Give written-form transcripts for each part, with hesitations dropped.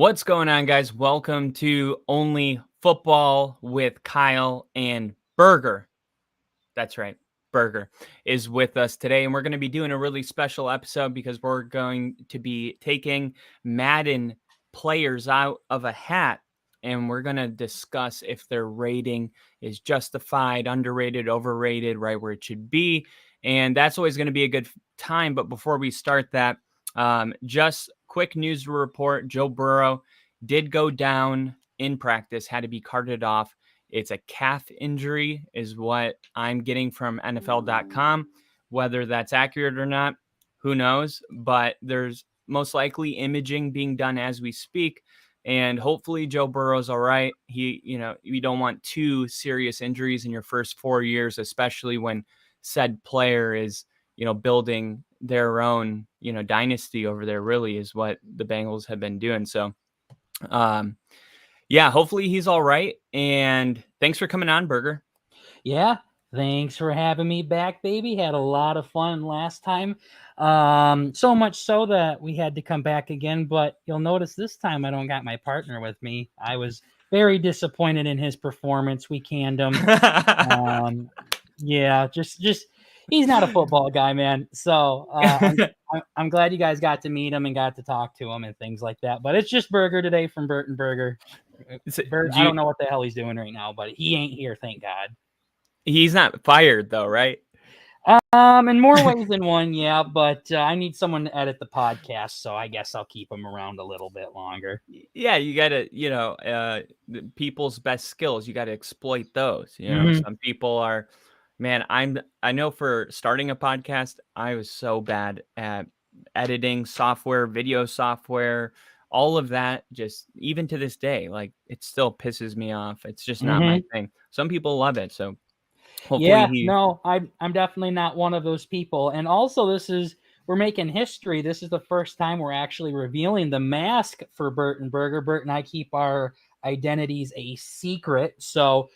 What's going on, guys? Welcome to Only Football with Kyle and Burger. That's right. Burger is with us today, and we're going to be doing a really special episode because we're going to be taking Madden players out of a hat, and we're going to discuss if their rating is justified, underrated, overrated, right where it should be. And that's always going to be a good time. But before we start that, just quick news report. Joe Burrow did go down in practice, had to be carted off. It's a calf injury is what I'm getting from NFL.com. Whether that's accurate or not, who knows? But there's most likely imaging being done as we speak. And hopefully Joe Burrow's all right. You don't want two serious injuries in your first 4 years, especially when said player is, building their own, dynasty over there, really is what the Bengals have been doing. So, yeah, hopefully he's all right. And thanks for coming on, Burger. Yeah, thanks for having me back, baby. Had a lot of fun last time. So much so that we had to come back again. But you'll notice this time I don't got my partner with me. I was very disappointed in his performance. We canned him. Yeah, just he's not a football guy, man. So I'm glad you guys got to meet him and got to talk to him and things like that. But it's just Burger today from Burt and Burger. I don't know what the hell he's doing right now, but he ain't here, thank God. He's not fired though, right? In more ways than one, yeah. But I need someone to edit the podcast, so I guess I'll keep him around a little bit longer. Yeah, you gotta, people's best skills. You gotta exploit those. Some people are, man. I know for starting a podcast, I was so bad at editing software, video software, all of that. Just even to this day, like it still pisses me off. It's just not my thing. Some people love it, so. Hopefully I'm definitely not one of those people. And also, we're making history. This is the first time we're actually revealing the mask for Burt and Burger. Burt and I keep our identities a secret. So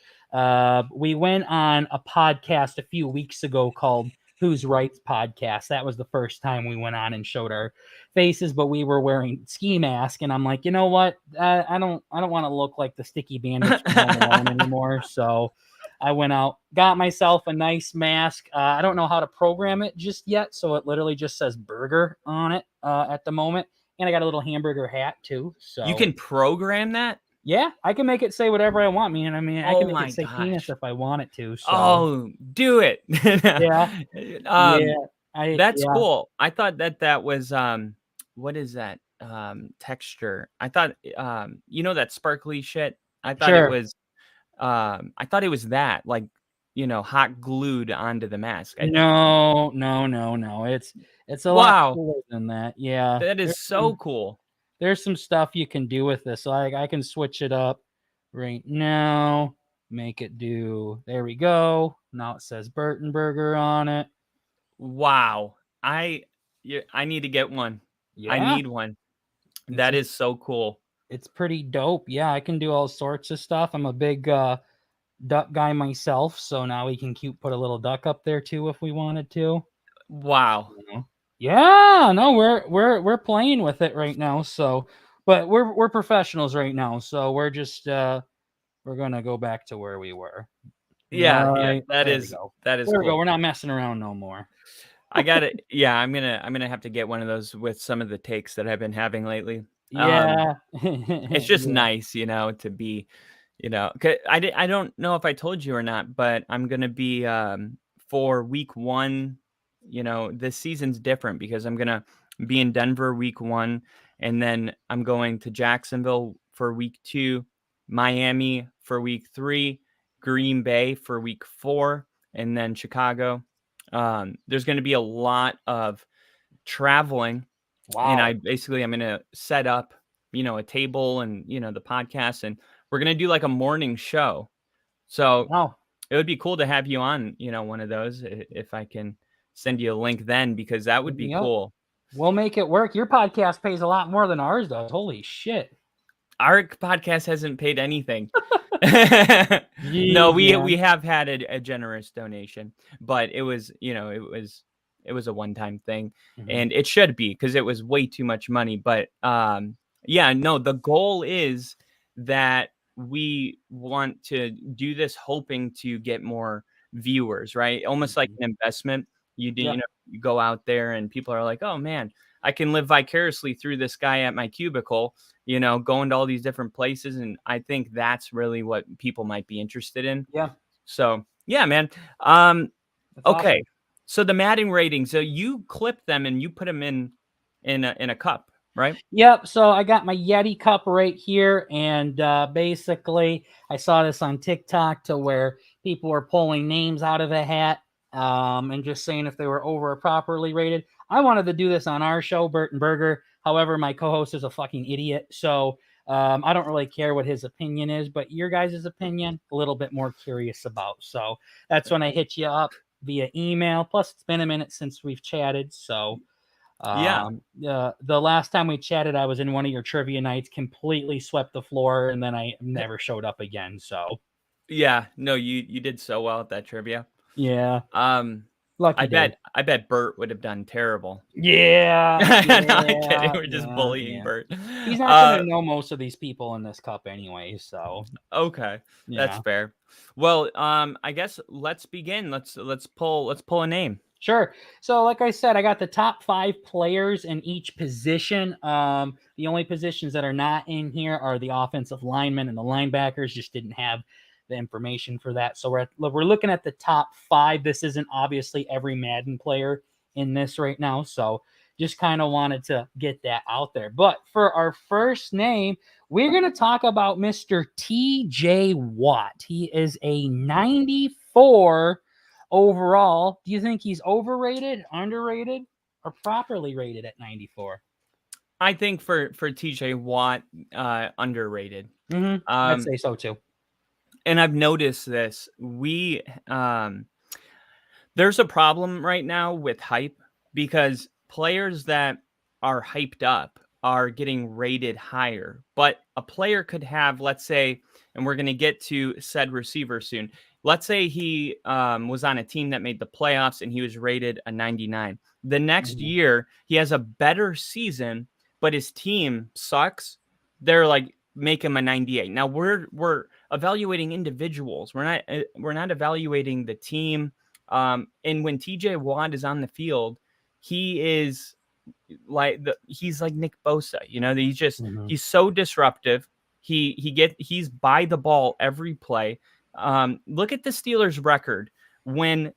we went on a podcast a few weeks ago called Who's Right's Podcast. That was the first time we went on and showed our faces, but we were wearing ski masks. And I'm like, you know what? I don't want to look like the sticky bandage from Home Alone anymore. So I went out, got myself a nice mask. I don't know how to program it just yet, so it literally just says burger on it at the moment. And I got a little hamburger hat too. So you can program that? Yeah, I can make it say whatever I want, man. I mean, I can make it say penis if I want it to. So. Oh, do it. Yeah. That's cool. I thought that was what is that? Texture. I thought that sparkly shit. I thought it was that, like, hot glued onto the mask. No. It's a lot cooler than that. Yeah. That is so cool. There's some stuff you can do with this. Like I can switch it up right now, make it do. There we go. Now it says Burton Burger on it. Wow. I need to get one. Yeah. I need one. That is so cool. It's pretty dope. Yeah, I can do all sorts of stuff. I'm a big duck guy myself, so now we can put a little duck up there too if we wanted to. Wow. Yeah, no, we're playing with it right now. So, but we're professionals right now, so we're just we're gonna go back to where we were. Yeah, that is there cool. We go. We're not messing around no more. I got it. Yeah, I'm gonna have to get one of those with some of the takes that I've been having lately. Yeah, it's just nice, to be, I don't know if I told you or not, but I'm gonna be for week 1. This season's different because I'm going to be in Denver week 1, and then I'm going to Jacksonville for week 2, Miami for week 3, Green Bay for week 4, and then Chicago. There's going to be a lot of traveling. Wow. And I'm going to set up, a table and, the podcast, and we're going to do like a morning show. So it would be cool to have you on, one of those if I can send you a link then, because that would be cool. We'll make it work. Your podcast pays a lot more than ours does. Holy shit. Our podcast hasn't paid anything. No, we have had a generous donation, but it was, it was a one-time thing, and it should be because it was way too much money. But Yeah, no, the goal is that we want to do this hoping to get more viewers, right? Almost like Mhm. an investment. You do, Yep. you go out there and people are like, "Oh man, I can live vicariously through this guy at my cubicle," going to all these different places, and I think that's really what people might be interested in. Yeah. So, yeah, man. Um, That's okay. awesome. So the Madden ratings, so you clip them and you put them in a cup, right? Yep. So I got my Yeti cup right here, and basically I saw this on TikTok to where people were pulling names out of a hat, and just saying if they were over or properly rated. I wanted to do this on our show, Bert and Burger. However, my co-host is a fucking idiot, so I don't really care what his opinion is. But your guys' opinion, a little bit more curious about. So that's when I hit you up via email. Plus, it's been a minute since we've chatted, so. Yeah. The last time we chatted, I was in one of your trivia nights, completely swept the floor, and then I never showed up again. So Yeah. No, you did so well at that trivia. yeah, Um, I lucky day. bet I bet Bert would have done terrible. Yeah, No, I'm kidding. yeah, We're just yeah, bullying yeah. Bert. He's not Uh, gonna know most of these people in this cup anyway. So okay, that's yeah. fair. Well, I guess let's begin. Let's pull a name. Sure. So, like I said, I got the top 5 players in each position. The only positions that are not in here are the offensive linemen and the linebackers. Just didn't have the information for that. So we're looking at the top 5. This isn't obviously every Madden player in this right now. So just kind of wanted to get that out there. But for our first name, we're going to talk about Mr. T.J. Watt. He is a 94 overall. Do you think he's overrated, underrated, or properly rated at 94? I think for TJ Watt, underrated. I'd Um, say so too. and I've noticed this. There's a problem right now with hype because players that are hyped up are getting rated higher. But a player could have, let's say, and we're going to get to said receiver soon. Let's say he was on a team that made the playoffs and he was rated a 99. The next Mhm. year, he has a better season, but his team sucks. They're like, make him a 98. Now we're evaluating individuals. We're not evaluating the team, and when TJ Watt is on the field, he is he's like Nick Bosa. Mhm. He's so disruptive. He's by the ball every play. Look at the Steelers' record when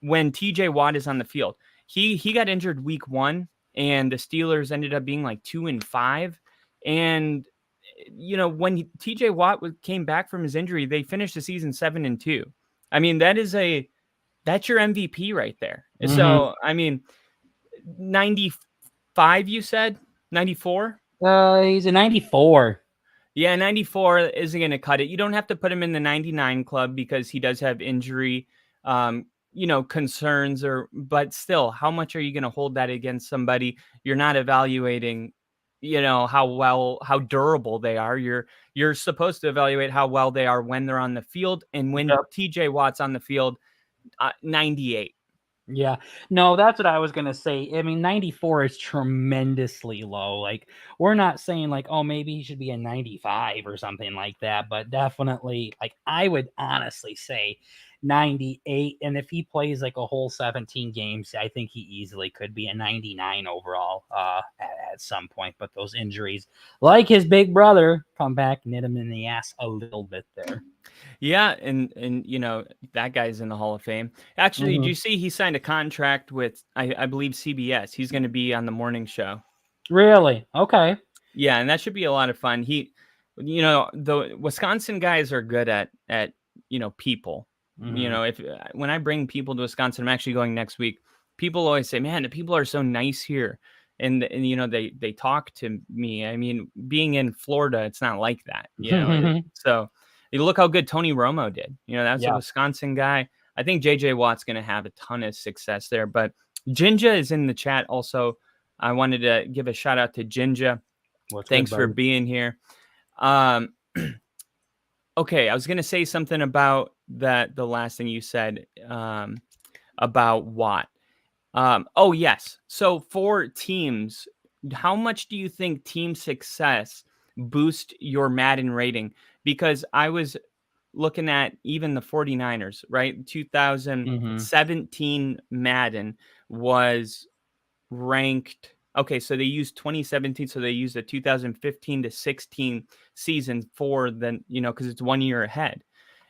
TJ Watt is on the field. He got injured week 1, and the Steelers ended up being like 2-5. And when TJ Watt came back from his injury, they finished the season 7-2. I mean, that's your MVP right there. Mhm. So, I mean, 95, you said? 94? He's a 94. Yeah, 94 isn't going to cut it. You don't have to put him in the 99 club because he does have injury, concerns, but still, how much are you going to hold that against somebody? You're not evaluating, how durable they are. You're supposed to evaluate how well they are when they're on the field. And when Yep. TJ Watt's on the field, 98. Yeah. No, that's what I was gonna say. I mean, 94 is tremendously low. Like, we're not saying like, oh, maybe he should be a 95 or something like that, but definitely, like, I would honestly say 98. And if he plays like a whole 17 games, I think he easily could be a 99 overall at some point. But those injuries, like his big brother, come back, knit him in the ass a little bit there. Yeah, and that guy's in the Hall of Fame. Actually, did Mhm. you see he signed a contract with I believe CBS? He's going to be on the morning show. Really? Okay. Yeah, and that should be a lot of fun. The Wisconsin guys are good at people. Mhm. If when I bring people to Wisconsin, I'm actually going next week. People always say, "Man, the people are so nice here," and they talk to me. I mean, being in Florida, it's not like that. So you look how good Tony Romo did. That's a Yeah. Wisconsin guy. I think JJ Watt's going to have a ton of success there. But Jinja is in the chat also. I wanted to give a shout out to Jinja. What's good, Thanks for buddy? being here. Um, okay, I was going to say something about the last thing you said, about Watt. Oh, yes. So for teams, how much do you think team success boost your Madden rating? Because I was looking at even the 49ers, right? Mm-hmm. 2017 Madden was ranked. Okay, so they used 2017, so they used a 2015 to 16 season for the, because it's 1 year ahead.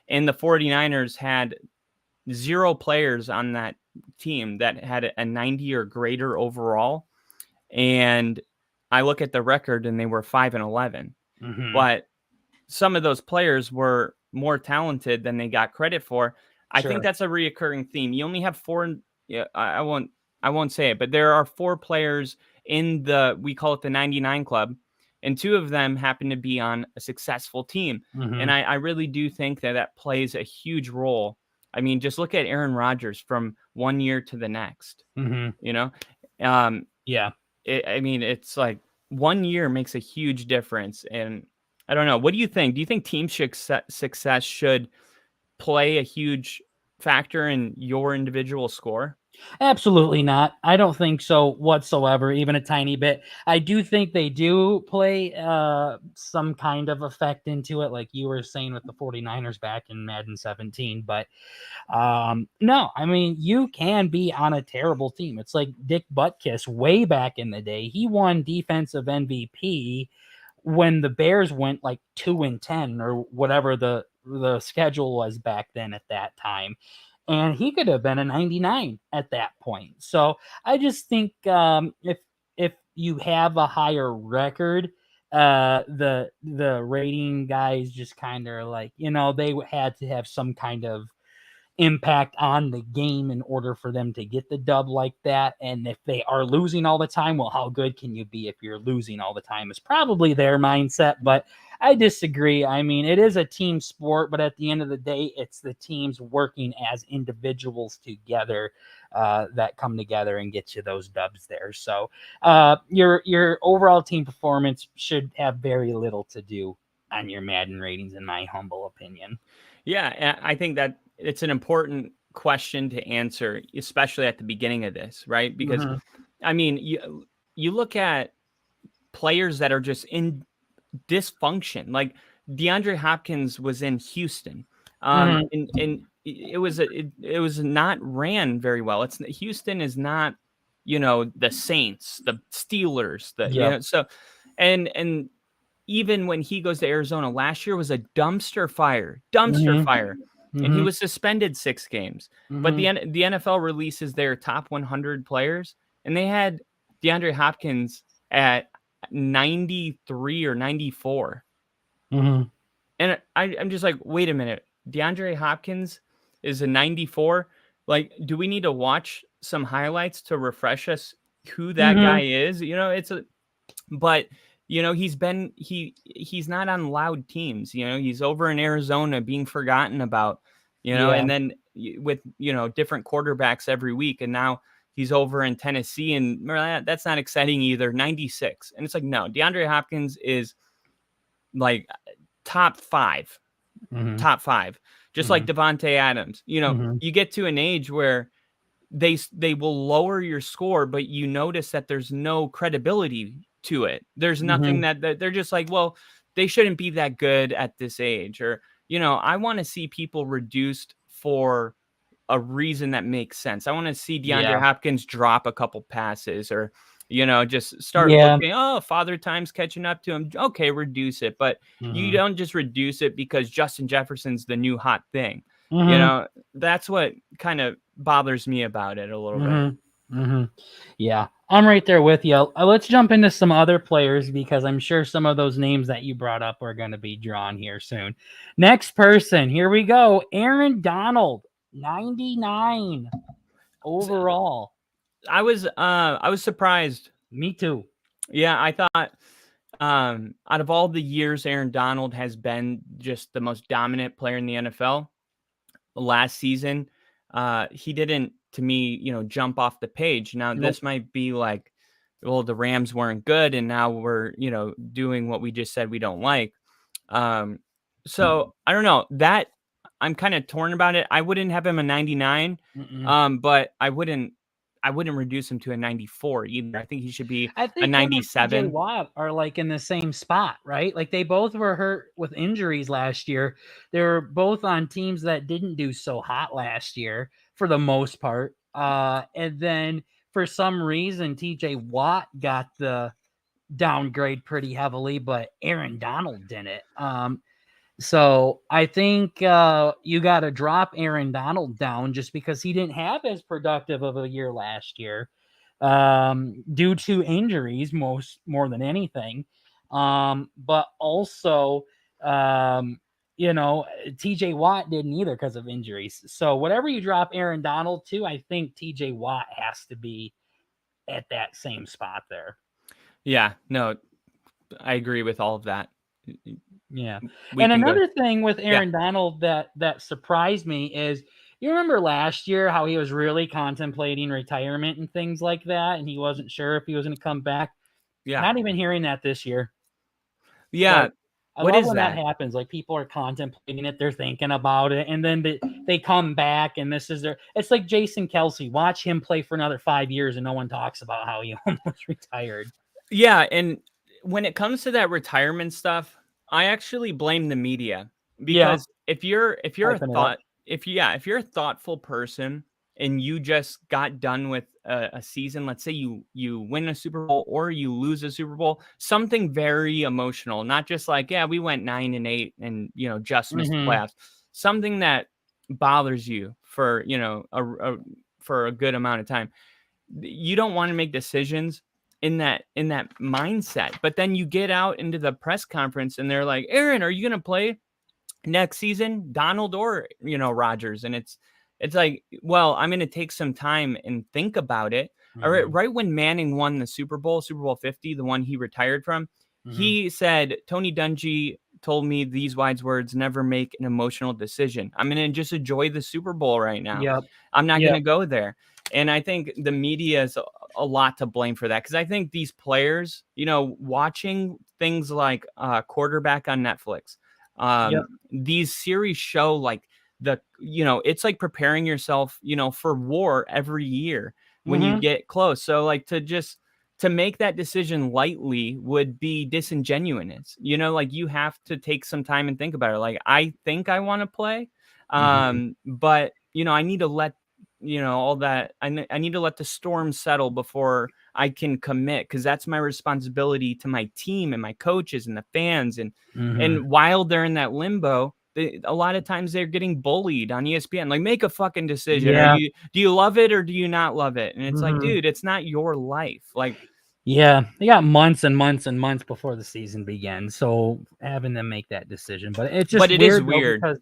And the 49ers had 0 players on that team that had a 90 or greater overall. And I look at the record and they were 5-11. Mm-hmm. But some of those players were more talented than they got credit for. I think Sure. that's a reoccurring theme. You only have 4. Yeah, I won't say it, but there are 4 players in we call it the 99 club, and 2 of them happen to be on a successful team. Mm-hmm. And I really do think that plays a huge role. I mean, just look at Aaron Rodgers from 1 year to the next. Mm-hmm. You know, um, Yeah. I mean, it's like 1 year makes a huge difference. And I don't know. What do you think? Do you think team success should play a huge factor in your individual score? Absolutely not. I don't think so whatsoever, even a tiny bit. I do think they do play some kind of effect into it, like you were saying with the 49ers back in Madden 17. But no, I mean, you can be on a terrible team. It's like Dick Butkus way back in the day. He won defensive MVP when the Bears went like 2-10 or whatever the schedule was back then at that time. And he could have been a 99 at that point. So I just think if you have a higher record, the rating guys just kind of like, they had to have some kind of impact on the game in order for them to get the dub like that. And if they are losing all the time, well, how good can you be if you're losing all the time is probably their mindset. But I disagree. I mean, it is a team sport, but at the end of the day, it's the teams working as individuals together that come together and get you those dubs there. So your overall team performance should have very little to do on your Madden ratings, in my humble opinion. Yeah, I think that it's an important question to answer, especially at the beginning of this, right? Because Mm-hmm. I mean, you look at players that are just in dysfunction. Like DeAndre Hopkins was in Houston, Mm-hmm. and it was not ran very well. Houston is not, the Saints, the Steelers, Yep. so, and even when he goes to Arizona last year was a dumpster Mm-hmm. fire, and he Mm-hmm. was suspended 6 games. But Mm-hmm. the NFL releases their top 100 players, and they had DeAndre Hopkins at 93 or 94. Mm-hmm. And I'm just like, wait a minute. DeAndre Hopkins is a 94. Like, do we need to watch some highlights to refresh us who that Mm-hmm. guy is? But he's not on loud teams. He's over in Arizona being forgotten about. Yeah. And then with different quarterbacks every week, and now he's over in Tennessee, and that's not exciting either. 96, and it's like, no, DeAndre Hopkins is like top five, Mm-hmm. top five, just like Mm-hmm. Devontae Adams. Mm-hmm. You get to an age where they will lower your score, but you notice that there's no credibility to it. There's nothing Mm-hmm. that they're just like, well, they shouldn't be that good at this age. Or, I want to see people reduced for a reason that makes sense. I want to see DeAndre Yeah. Hopkins drop a couple passes, or, just start Yeah. looking, oh, father time's catching up to him. Okay, reduce it. But you Mm-hmm. don't just reduce it because Justin Jefferson's the new hot thing. Mm-hmm. That's what kind of bothers me about it a little bit. Mm-hmm. Mm-hmm. Yeah, I'm right there with you. Let's jump into some other players because I'm sure some of those names that you brought up are going to be drawn here soon. Next person, here we go. Aaron Donald, 99 overall. I was surprised. Me too. Yeah, I thought out of all the years Aaron Donald has been just the most dominant player in the NFL. Last season, he didn't, to me, jump off the page. Now Nope. this might be like, well, the Rams weren't good, and now we're doing what we just said we don't like. Um, so I don't know that I'm kind of torn about it. I wouldn't have him a 99, Mm-mm. but I wouldn't. I wouldn't reduce him to a 94 either. I think he should be I a think him and TJ 97. Watt are like in the same spot, right? Like they both were hurt with injuries last year. They were both on teams that didn't do so hot last year for the most part. And then for some reason, TJ Watt got the downgrade pretty heavily, but Aaron Donald didn't. So I think you got to drop Aaron Donald down just because he didn't have as productive of a year last year due to injuries more than anything. But also, TJ Watt didn't either because of injuries. So whatever you drop Aaron Donald to, I think TJ Watt has to be at that same spot there. Yeah, no, I agree with all of that. Yeah. We And can go. another thing with Yeah. Aaron Donald that surprised me is you remember last year how he was really contemplating retirement and things like that, and he wasn't sure if he was going to come back. Yeah. Not even hearing that this year. Yeah. Like, I What love is when that that? happens. Like people are contemplating it, they're thinking about it, and then they come back, and this is their. It's like Jason Kelsey. Watch him play for another 5 years, and no one talks about how he almost retired. Yeah, and when it comes to that retirement stuff, I actually blame the media Yeah, because if you're a hyping it up. if you're a thoughtful person and you just got done with a season, let's say you win a Super Bowl or you lose a Super Bowl, something very emotional, not just like, yeah, we went 9-8 and just missed the Mm-hmm. playoffs, something that bothers you for for a good amount of time. You don't want to make decisions in that mindset. But then you get out into the press conference and they're like, Aaron, are you going to play next season, Donald or Rodgers? And it's like, well, I'm going to take some time and think about it. All right, Mm-hmm. right when Manning won the Super Bowl 50, the one he retired from, Mm-hmm. he said, Tony Dungy told me these wise words: never make an emotional decision. I'm going to just enjoy the Super Bowl right now. Yep. I'm not going Yep. to go there. And I think the media is a lot to blame for that, because I think these players, watching things like Quarterback on Netflix, Yep. these series show like it's like preparing yourself, for war every year when you Mm-hmm. get close. So like to make that decision lightly would be disingenuous. Like you have to take some time and think about it. Like, I think I want to play, Mm-hmm. but I need to let all that. I need to let the storm settle before I can commit, because that's my responsibility to my team and my coaches and the fans. And Mm-hmm. and while they're in that limbo, a lot of times they're getting bullied on ESPN. Like, make a fucking decision. Or Yeah. do you love it or do you not love it? And it's like, Mm-hmm. dude, it's not your life. Like, Yeah, they got months and months and months before the season begins, so having them make that decision. But it's just but it is weird though weird. because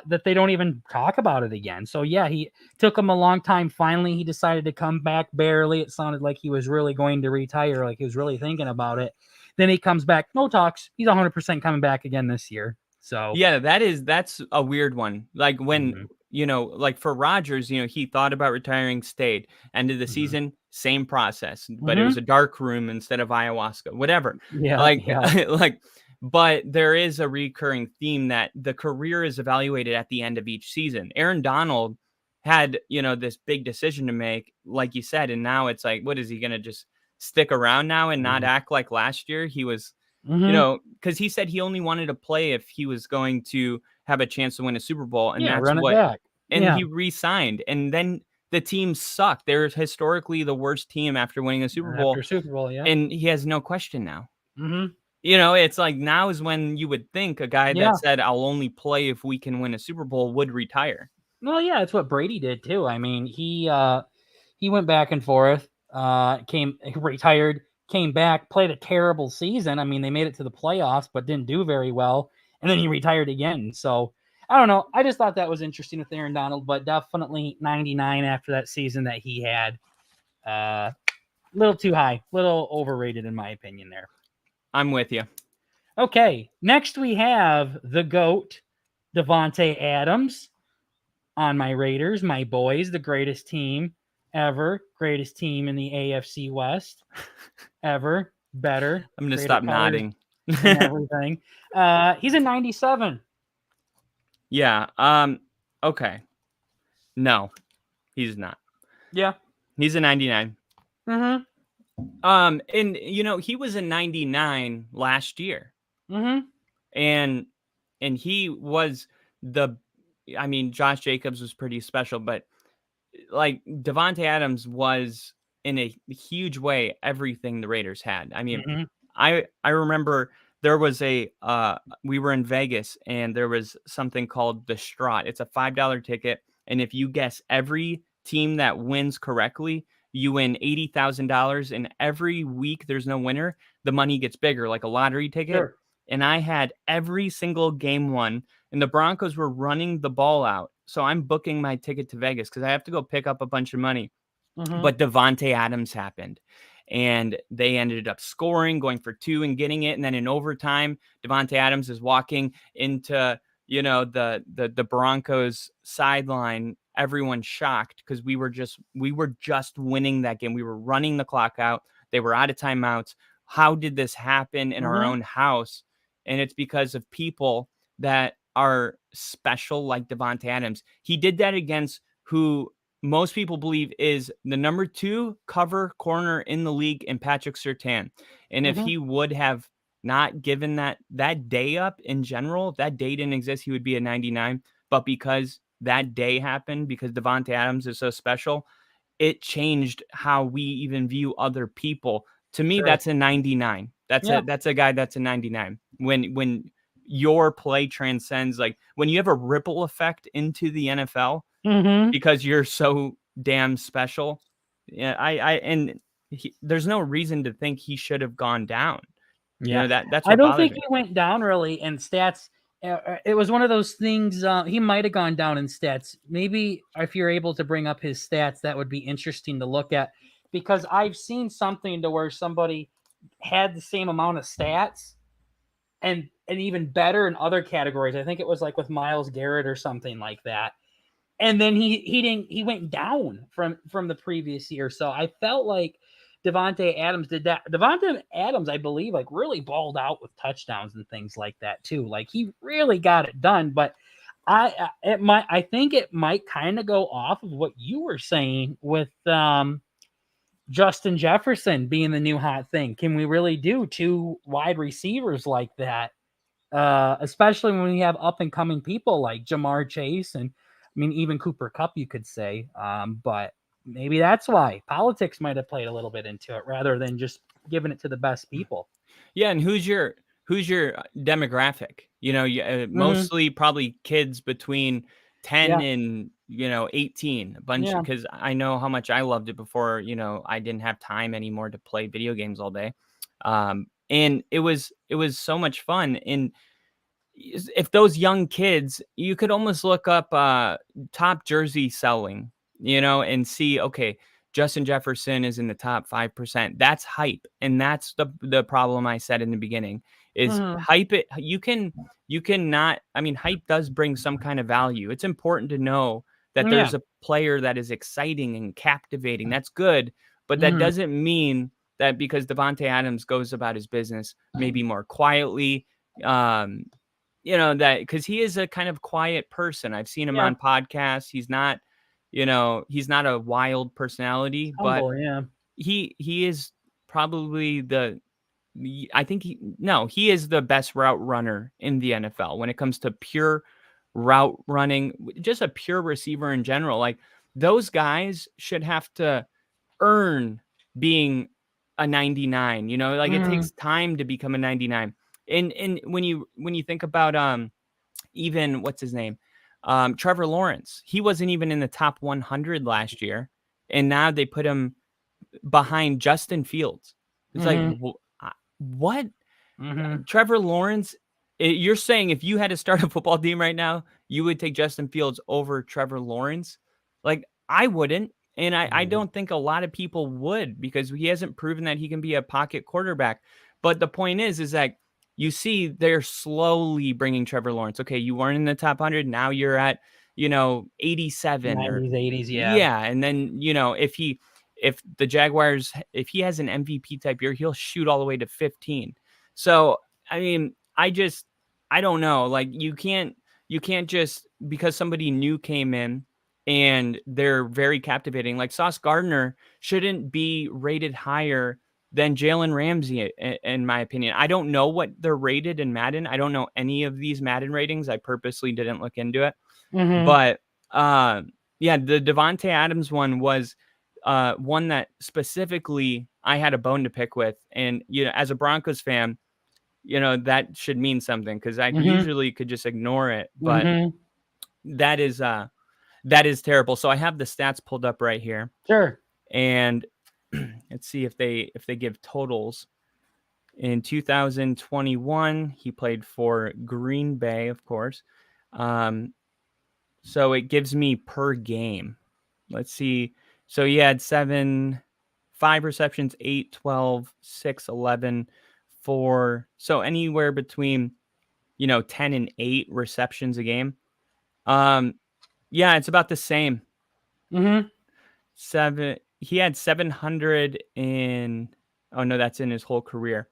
that they don't even talk about it again. So yeah, he took him a long time. Finally, he decided to come back. Barely. It sounded like he was really going to retire, like he was really thinking about it. Then he comes back. No talks. He's 100% coming back again this year. So Yeah, that's a weird one. Like when, mhm, like for Rodgers, he thought about retiring, stayed. End of the mhm, season, same process, but it was mhm. a dark room instead of ayahuasca, whatever. Yeah, Like, yeah, like, but there is a recurring theme that the career is evaluated at the end of each season. Aaron Donald had, this big decision to make, like you said, and now it's like, what is he going to just stick around now and not mhm, act like last year? He was, mhm. because he said he only wanted to play if he was going to have a chance to win a Super Bowl, and Yeah, that's run it what. back. And Yeah, he re-signed, and then the team sucked. They're historically the worst team after winning a Super after Bowl, Super Bowl. Yeah. and he has no question now. Hmm. It's like now is when you would think a guy that Yeah. said, "I'll only play if we can win a Super Bowl," would retire. Well, yeah, it's what Brady did too. I mean, he went back and forth, he retired, came back, played a terrible season. I mean, they made it to the playoffs, but didn't do very well, and then he retired again. So I don't know. I just thought that was interesting with Aaron Donald, but definitely 99 after that season that he had. Little too high, little overrated in my opinion there. I'm with you. Okay, next we have the GOAT, Devontae Adams. On my Raiders, my boys, the greatest team ever, greatest team in the AFC West ever, better, I'm gonna greater stop colors nodding. and everything. He's a 97. Yeah. Okay. No, he's not. Yeah. He's a 99. Mm-hmm. And he was a 99 last year. Mm-hmm. And he was the I mean, Josh Jacobs was pretty special, but like Devontae Adams was in a huge way everything the Raiders had. I mean, Mm-hmm. I remember there was a we were in Vegas and there was something called the Strat. It's a $5 ticket, and if you guess every team that wins correctly, you win $80,000. And every week there's no winner, the money gets bigger, like a lottery ticket. Sure. And I had every single game won, and the Broncos were running the ball out. So I'm booking my ticket to Vegas because I have to go pick up a bunch of money. Mm-hmm. But Devontae Adams happened, and they ended up scoring, going for two and getting it. And then in overtime, Devontae Adams is walking into the Broncos sideline. Everyone shocked because we were just winning that game. We were running the clock out. They were out of timeouts. How did this happen in our Mm-hmm. own house? And it's because of people that are special, like Devontae Adams. He did that against who most people believe is the number 2 cover corner in the league in Patrick Surtain. And if Mm-hmm. he would have not given that day up in general, if that day didn't exist, he would be a 99. But because that day happened, because Devontae Adams is so special, it changed how we even view other people. To me, Sure. that's a 99. Yeah. That's a guy that's a 99. When your play transcends, like when you have a ripple effect into the NFL, Mm-hmm. because you're so damn special. Yeah, there's no reason to think he should have gone down. Yeah. That's I what don't bothered think me. he went down really in stats. It was one of those things. He might have gone down in stats. Maybe if you're able to bring up his stats, that would be interesting to look at, because I've seen something to where somebody had the same amount of stats and even better in other categories. I think it was like with Myles Garrett or something like that. And then he went down from the previous year. So I felt like Devontae Adams did that. Devontae Adams, I believe, like really balled out with touchdowns and things like that too. Like he really got it done. But I think it might kind of go off of what you were saying with Justin Jefferson being the new hot thing. Can we really do two wide receivers like that? Especially when we have up and coming people like Jamar Chase and I mean even Cooper Kupp, you could say. But maybe that's why politics might have played a little bit into it rather than just giving it to the best people. Yeah, and who's your demographic? Mm-hmm. Mostly probably kids between 10 Yeah, and 18. A bunch, yeah. because I know how much I loved it before. I didn't have time anymore to play video games all day. And it was so much fun. And if those young kids, you could almost look up top jersey selling, and see, okay, Justin Jefferson is in the top 5%. That's hype. And that's the problem I said in the beginning is Mm-hmm. hype it. You can not, I mean, hype does bring some kind of value. It's important to know that Yeah. there's a player that is exciting and captivating. That's good. But that Mm-hmm. doesn't mean that because Devontae Adams goes about his business maybe more quietly, um, that because he is a kind of quiet person. I've seen him Yeah. on podcasts. He's not a wild personality, but Humble. Yeah. he is probably I think he is the best route runner in the NFL when it comes to pure route running, just a pure receiver in general. Like those guys should have to earn being a 99, like it Mm-hmm. takes time to become a 99. And when you think about even what's his name? Trevor Lawrence. He wasn't even in the top 100 last year, and now they put him behind Justin Fields. It's like, Mm-hmm. what? Mm-hmm. Trevor Lawrence? You're saying if you had to start a football team right now, you would take Justin Fields over Trevor Lawrence? Like, I wouldn't. And I don't think a lot of people would, because he hasn't proven that he can be a pocket quarterback. But the point is that you see they're slowly bringing Trevor Lawrence. Okay, you weren't in the top 100. Now you're at, 87 or 90s, 80s. Yeah. yeah. And then, if the Jaguars, if he has an MVP type year, he'll shoot all the way to 15. So, I mean, I don't know. Like you can't just because somebody new came in and they're very captivating. Like Sauce Gardner shouldn't be rated higher than Jalen Ramsey, in my opinion. I don't know what they're rated in Madden. I don't know any of these Madden ratings. I purposely didn't look into it. Mm-hmm. But yeah, the Devontae Adams one was one that specifically I had a bone to pick with. And, as a Broncos fan, that should mean something because I Mm-hmm. usually could just ignore it. But Mm-hmm. that is that is terrible. So I have the stats pulled up right here, Sure. and let's see if they give totals. In 2021, he played for Green Bay, of course. So it gives me per game. Let's see. So he had 5 receptions, 8, 12, 6, 11, 4. So anywhere between, 10 and 8 receptions a game. Yeah, it's about the same. Mm-hmm. He had 700 in, oh no, that's in his whole career.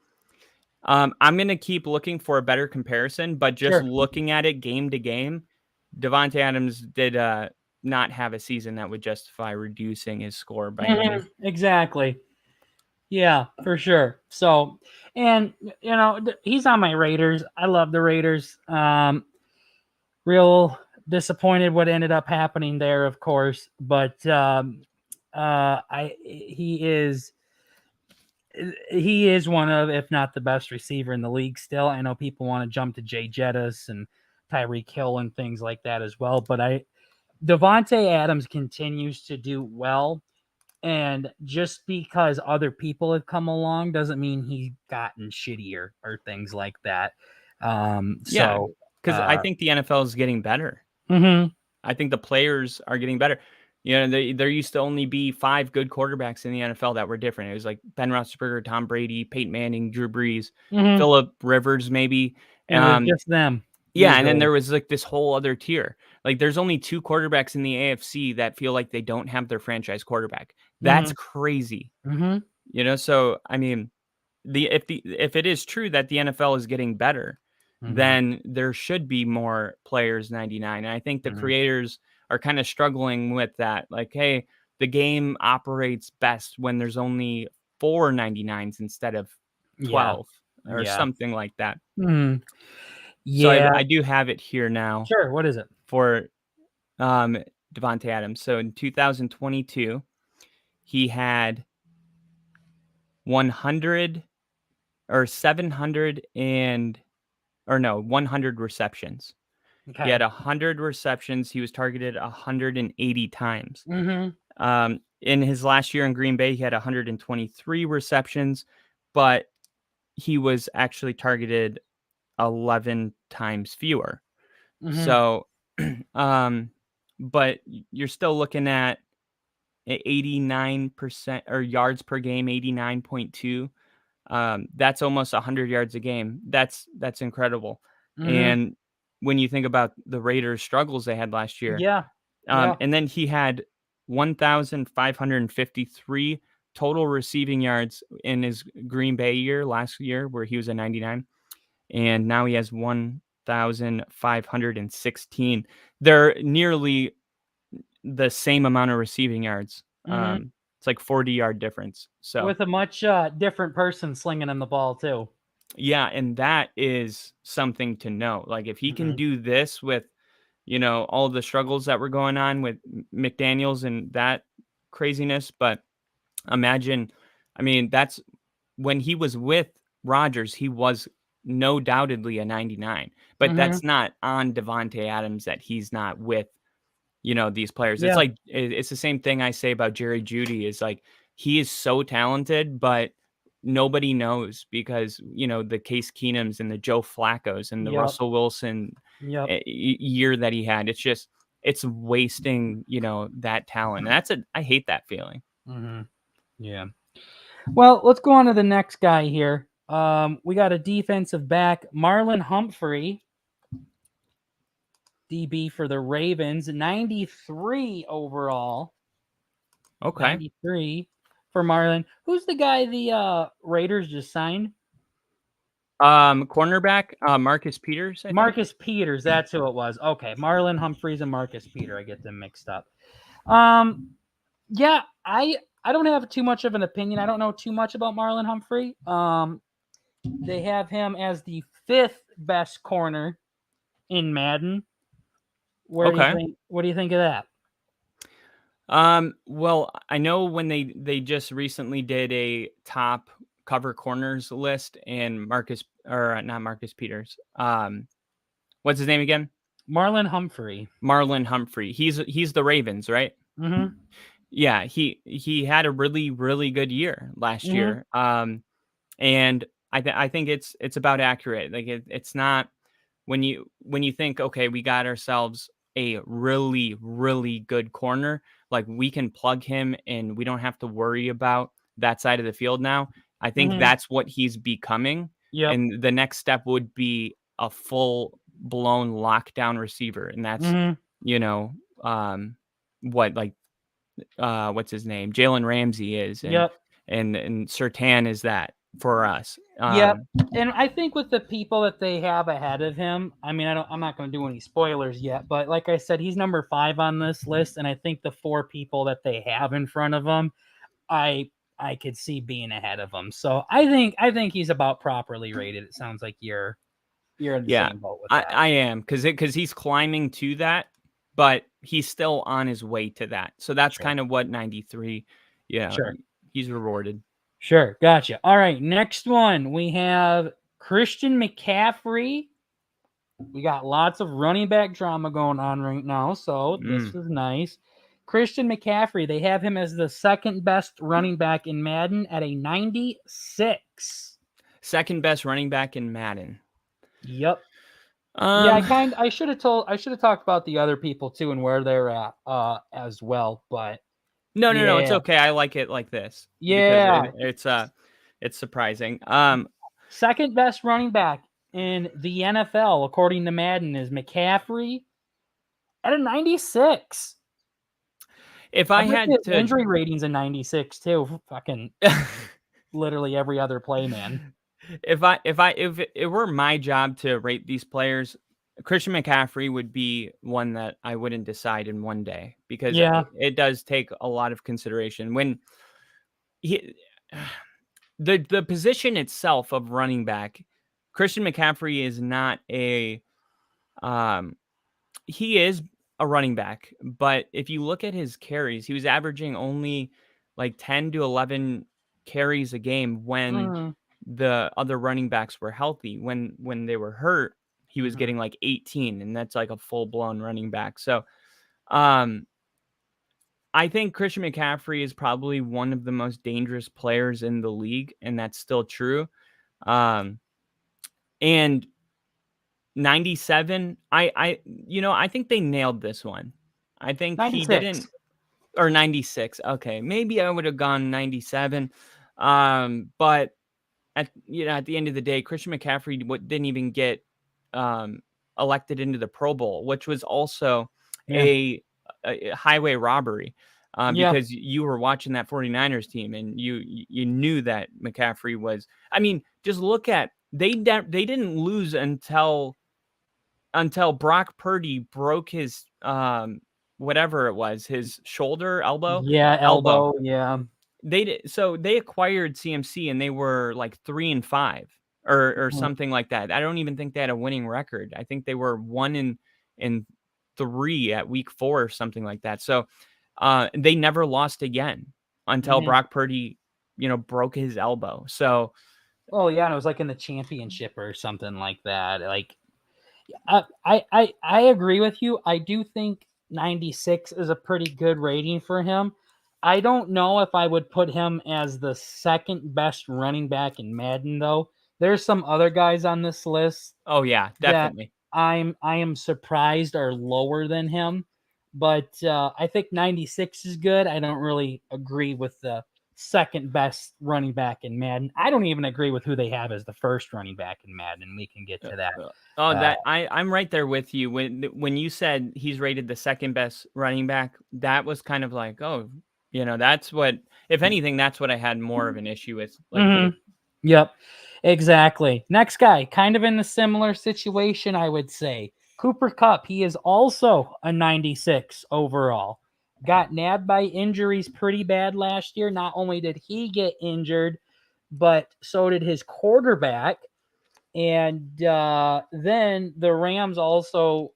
I'm going to keep looking for a better comparison, but just Sure. looking at it game to game, Devontae Adams did not have a season that would justify reducing his score by any. Mm-hmm. Exactly. Yeah, for sure. So, and he's on my Raiders. I love the Raiders. Real disappointed what ended up happening there, of course, but he is one of, if not the best receiver in the league still. I know people want to jump to Jay Jettis and Tyreek Hill and things like that as well, but Devontae Adams continues to do well. And just because other people have come along doesn't mean he's gotten shittier or things like that. Yeah, So, because I think the NFL is getting better. mm-hmm. I think the players are getting better. There used to only be 5 good quarterbacks in the NFL that were different. It was like Ben Roethlisberger, Tom Brady, Peyton Manning, Drew Brees, Mm-hmm. Phillip Rivers, maybe. And it was just them. Yeah, and then Usually. there was like this whole other tier. Like there's only 2 quarterbacks in the AFC that feel like they don't have their franchise quarterback. That's Mm-hmm. crazy. Mm-hmm. So I mean, if it is true that the NFL is getting better, Mm-hmm. then there should be more players 99. And I think the Mm-hmm. creators are kind of struggling with that. Like, hey, the game operates best when there's only 4 99s instead of Yeah. 12 or Yeah. something like that. Mm-hmm. So Yeah. I do have it here now Sure. What is it? for Devontae Adams. So in 2022, he had 100 or 700 and or no, 100 receptions. He Okay. had 100 receptions. He was targeted 180 times. Mm-hmm. In his last year in Green Bay, he had 123 receptions, but he was actually targeted 11 times fewer. Mm-hmm. So, but you're still looking at 89% or yards per game, 89.2. That's almost 100 yards a game. That's incredible. Mm-hmm. And when you think about the Raiders' struggles they had last year, Yeah. Yeah. and then he had 1,553 total receiving yards in his Green Bay year last year, where he was a 99, and now he has 1,516. They're nearly the same amount of receiving yards. Mm-hmm. It's like 40-yard difference. So With a much different person slinging him the ball too. yeah, and that is something to know. Like if he can Mm-hmm. do this with, all the struggles that were going on with McDaniels and that craziness, but imagine, I mean, that's when he was with Rodgers, he was no doubtedly a 99, but Mm-hmm. that's not on Devontae Adams that he's not with, these players. It's Yeah. like it's the same thing I say about Jerry Jeudy is like he is so talented, but nobody knows because the Case Keenums and the Joe Flaccos and the Yep. Russell Wilson Yep. year that he had. It's wasting that talent. And I hate that feeling. Mm-hmm. Yeah. Well, let's go on to the next guy here. We got a defensive back, Marlon Humphrey, DB for the Ravens, 93 overall. Okay. 93 for Marlon. Who's the guy the Raiders just signed? Cornerback, Marcus Peters, I think. Marcus Peters, that's who it was. Okay, Marlon Humphreys and Marcus Peter. I get them mixed up. Um, yeah, I don't have too much of an opinion. I don't know too much about Marlon Humphrey. They have him as the 5th best corner in Madden. Where do you Okay. think? What do you think of that? Well, I know when they just recently did a top cover corners list, and not Marcus Peters. What's his name again? Marlon Humphrey. Marlon Humphrey. He's the Ravens, right? Mm-hmm. Yeah, he had a really really good year last Mm-hmm. year. And I think it's about accurate. Like it's not when you think, okay, we got ourselves a really really good corner, like we can plug him and we don't have to worry about that side of the field now. I think Mm-hmm. that's what he's becoming, Yep. and the next step would be a full blown lockdown receiver, and that's Mm-hmm. you know what like what's his name, Jalen Ramsey is, and Yep. Sertan is that for us. Yep. And I think with the people that they have ahead of him, I mean, I'm not going to do any spoilers yet, but like I said, he's number 5 on this list, and I think the 4 people that they have in front of him, I I could see being ahead of him. So I think he's about properly rated. It sounds like you're in the Yeah, same boat with that. I am because he's climbing to that, but he's still on his way to that. So that's Sure. kind of what 93. Yeah, Sure. he's rewarded. Sure. Gotcha. All right. Next one we have Christian McCaffrey. We got lots of running back drama going on right now, so this Mm. is nice. Christian McCaffrey, they have him as the 2nd best running back in Madden at a 96. Second best running back in Madden. Yep. Yeah, Um, I should have talked about the other people too and where they're at as well, but no, it's yeah. okay. I like it like this because Yeah. it's surprising. 2nd best running back in the NFL according to Madden is McCaffrey at a 96. If I I bet had his to, injury rating's a 96 too. Fucking literally every other play, man. if it were my job to rate these players, Christian McCaffrey would be one that I wouldn't decide in one day because Yeah. it does take a lot of consideration when he the position itself of running back. Christian McCaffrey is not a um he is a running back, but if you look at his carries, he was averaging only like 10 to 11 carries a game when Mm, the other running backs were healthy. When they were hurt, he was mhm. getting like 18, and that's like a full-blown running back. So, um I think Christian McCaffrey is probably one of the most dangerous players in the league, and that's still true. Um and 97, I think they nailed this one. I think he 96. didn't, or 96. Okay, maybe I would have gone 97. But at the end of the day, Christian McCaffrey didn't even get um, elected into the Pro Bowl, which was also Yeah. a, a highway robbery. Yeah. Because you were watching that 49ers team and you knew that McCaffrey was. I mean, just look at they didn't lose until Brock Purdy broke his whatever it was, his shoulder, Yeah, elbow. elbow. Yeah. So they acquired CMC and they were like 3-5 or Mhm. something like that. I don't even think they had a winning record. I think they were 1-3 at week 4 or something like that. So they never lost again until Mhm. Brock Purdy, broke his elbow. So Oh yeah, and it was like in the championship or something like that. Like I agree with you. I do think 96 is a pretty good rating for him. I don't know if I would put him as the 2nd best running back in Madden though. There's some other guys on this list oh yeah, that definitely. I am surprised are lower than him, but I think 96 is good. I don't really agree with the 2nd best running back in Madden. I don't even agree with who they have as the 1st running back in Madden. We can get to that. Oh, Uh, I'm right there with you. When you said he's rated the second best running back, that was kind of like, oh, that's what. If anything, that's what I had more of an issue with. Like, mhm. Yep. Exactly. Next guy, kind of in a similar situation, I would say. Cooper Kupp. He is also a 96 overall. Got nabbed by injuries pretty bad last year. Not only did he get injured, but so did his quarterback. And then the Rams also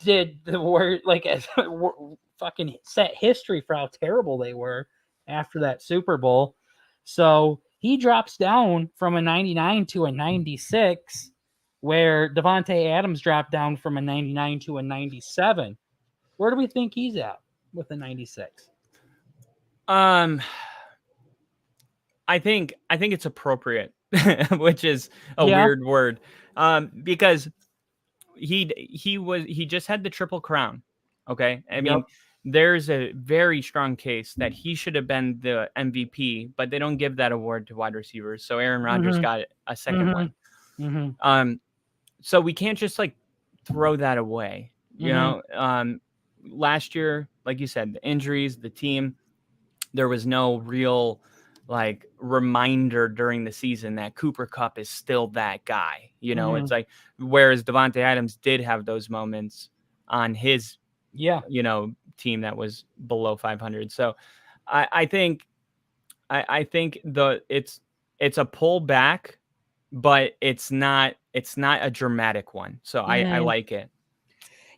did the word like as fucking set history for how terrible they were after that Super Bowl. So he drops down from a 99 to a 96, where Devontae Adams dropped down from a 99 to a 97. Where do we think he's at with a 96? Um, I think it's appropriate, which is a Yeah. weird word, because he just had the triple crown. Okay, I Yep. mean, there's a very strong case that he should have been the MVP, but they don't give that award to wide receivers. So Aaron Rodgers Mhm. got a second one. Mhm. Mhm. Um, so we can't just like throw that away. Mhm. Last year, like you said, the injuries, the team, there was no real like reminder during the season that Cooper Kupp is still that guy. It's Mhm. like whereas Devontae Adams did have those moments on his, Yeah. team that was below 500. So I think I think it's a pullback, but it's not a dramatic one. So I Mhm. like it.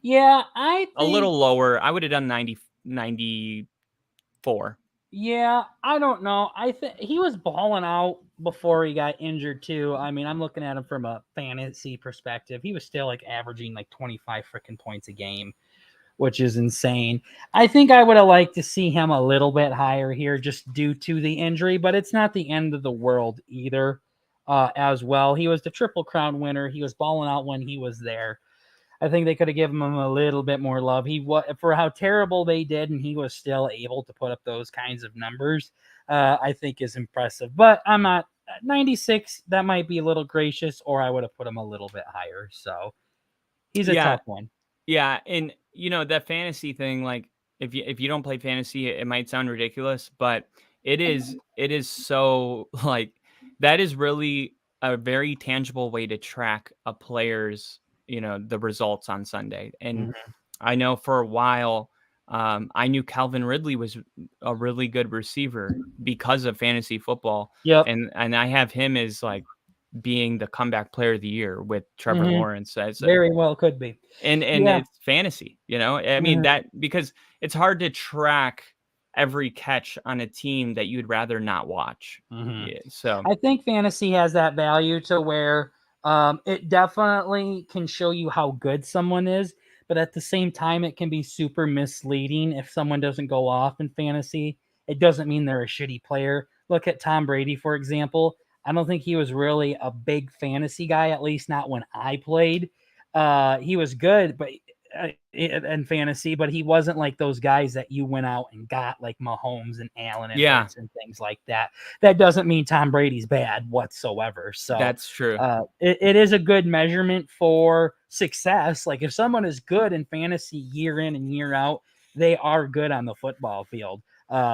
Yeah, I A think little lower. I would have done 94. Yeah, I don't know. I think he was balling out before he got injured too. I mean, I'm looking at him from a fantasy perspective. He was still like averaging like 25 freaking points a game, which is insane. I think I would have liked to see him a little bit higher here just due to the injury, but it's not the end of the world either. As well, he was the Triple Crown winner. He was balling out when he was there. I think they could have given him a little bit more love. He for how terrible they did, and he was still able to put up those kinds of numbers. I think is impressive. But I'm not 96. That might be a little gracious, or I would have put him a little bit higher. So he's a Yeah, tough one. yeah, and that fantasy thing, like if you don't play fantasy, it might sound ridiculous, but it is so like that is really a very tangible way to track a player's, the results on Sunday. And Mhm. I know for a while, I knew Calvin Ridley was a really good receiver because of fantasy football, Yep. and I have him as like being the comeback player of the year with Trevor Hmm. Lawrence as Very well could be. and Yeah. it's fantasy, I mean, Hmm. that because it's hard to track every catch on a team that you'd rather not watch. Hmm. Yeah, so I think fantasy has that value to where it definitely can show you how good someone is, but at the same time, it can be super misleading if someone doesn't go off in fantasy. It doesn't mean they're a shitty player. Look at Tom Brady, for example. I don't think he was really a big fantasy guy, at least not when I played. He was good, but in fantasy, but he wasn't like those guys that you went out and got, like Mahomes and Allen and yeah, Hurts and things like that. That doesn't mean Tom Brady's bad whatsoever. So that's true. it is a good measurement for success. Like if someone is good in fantasy year in and year out, they are good on the football field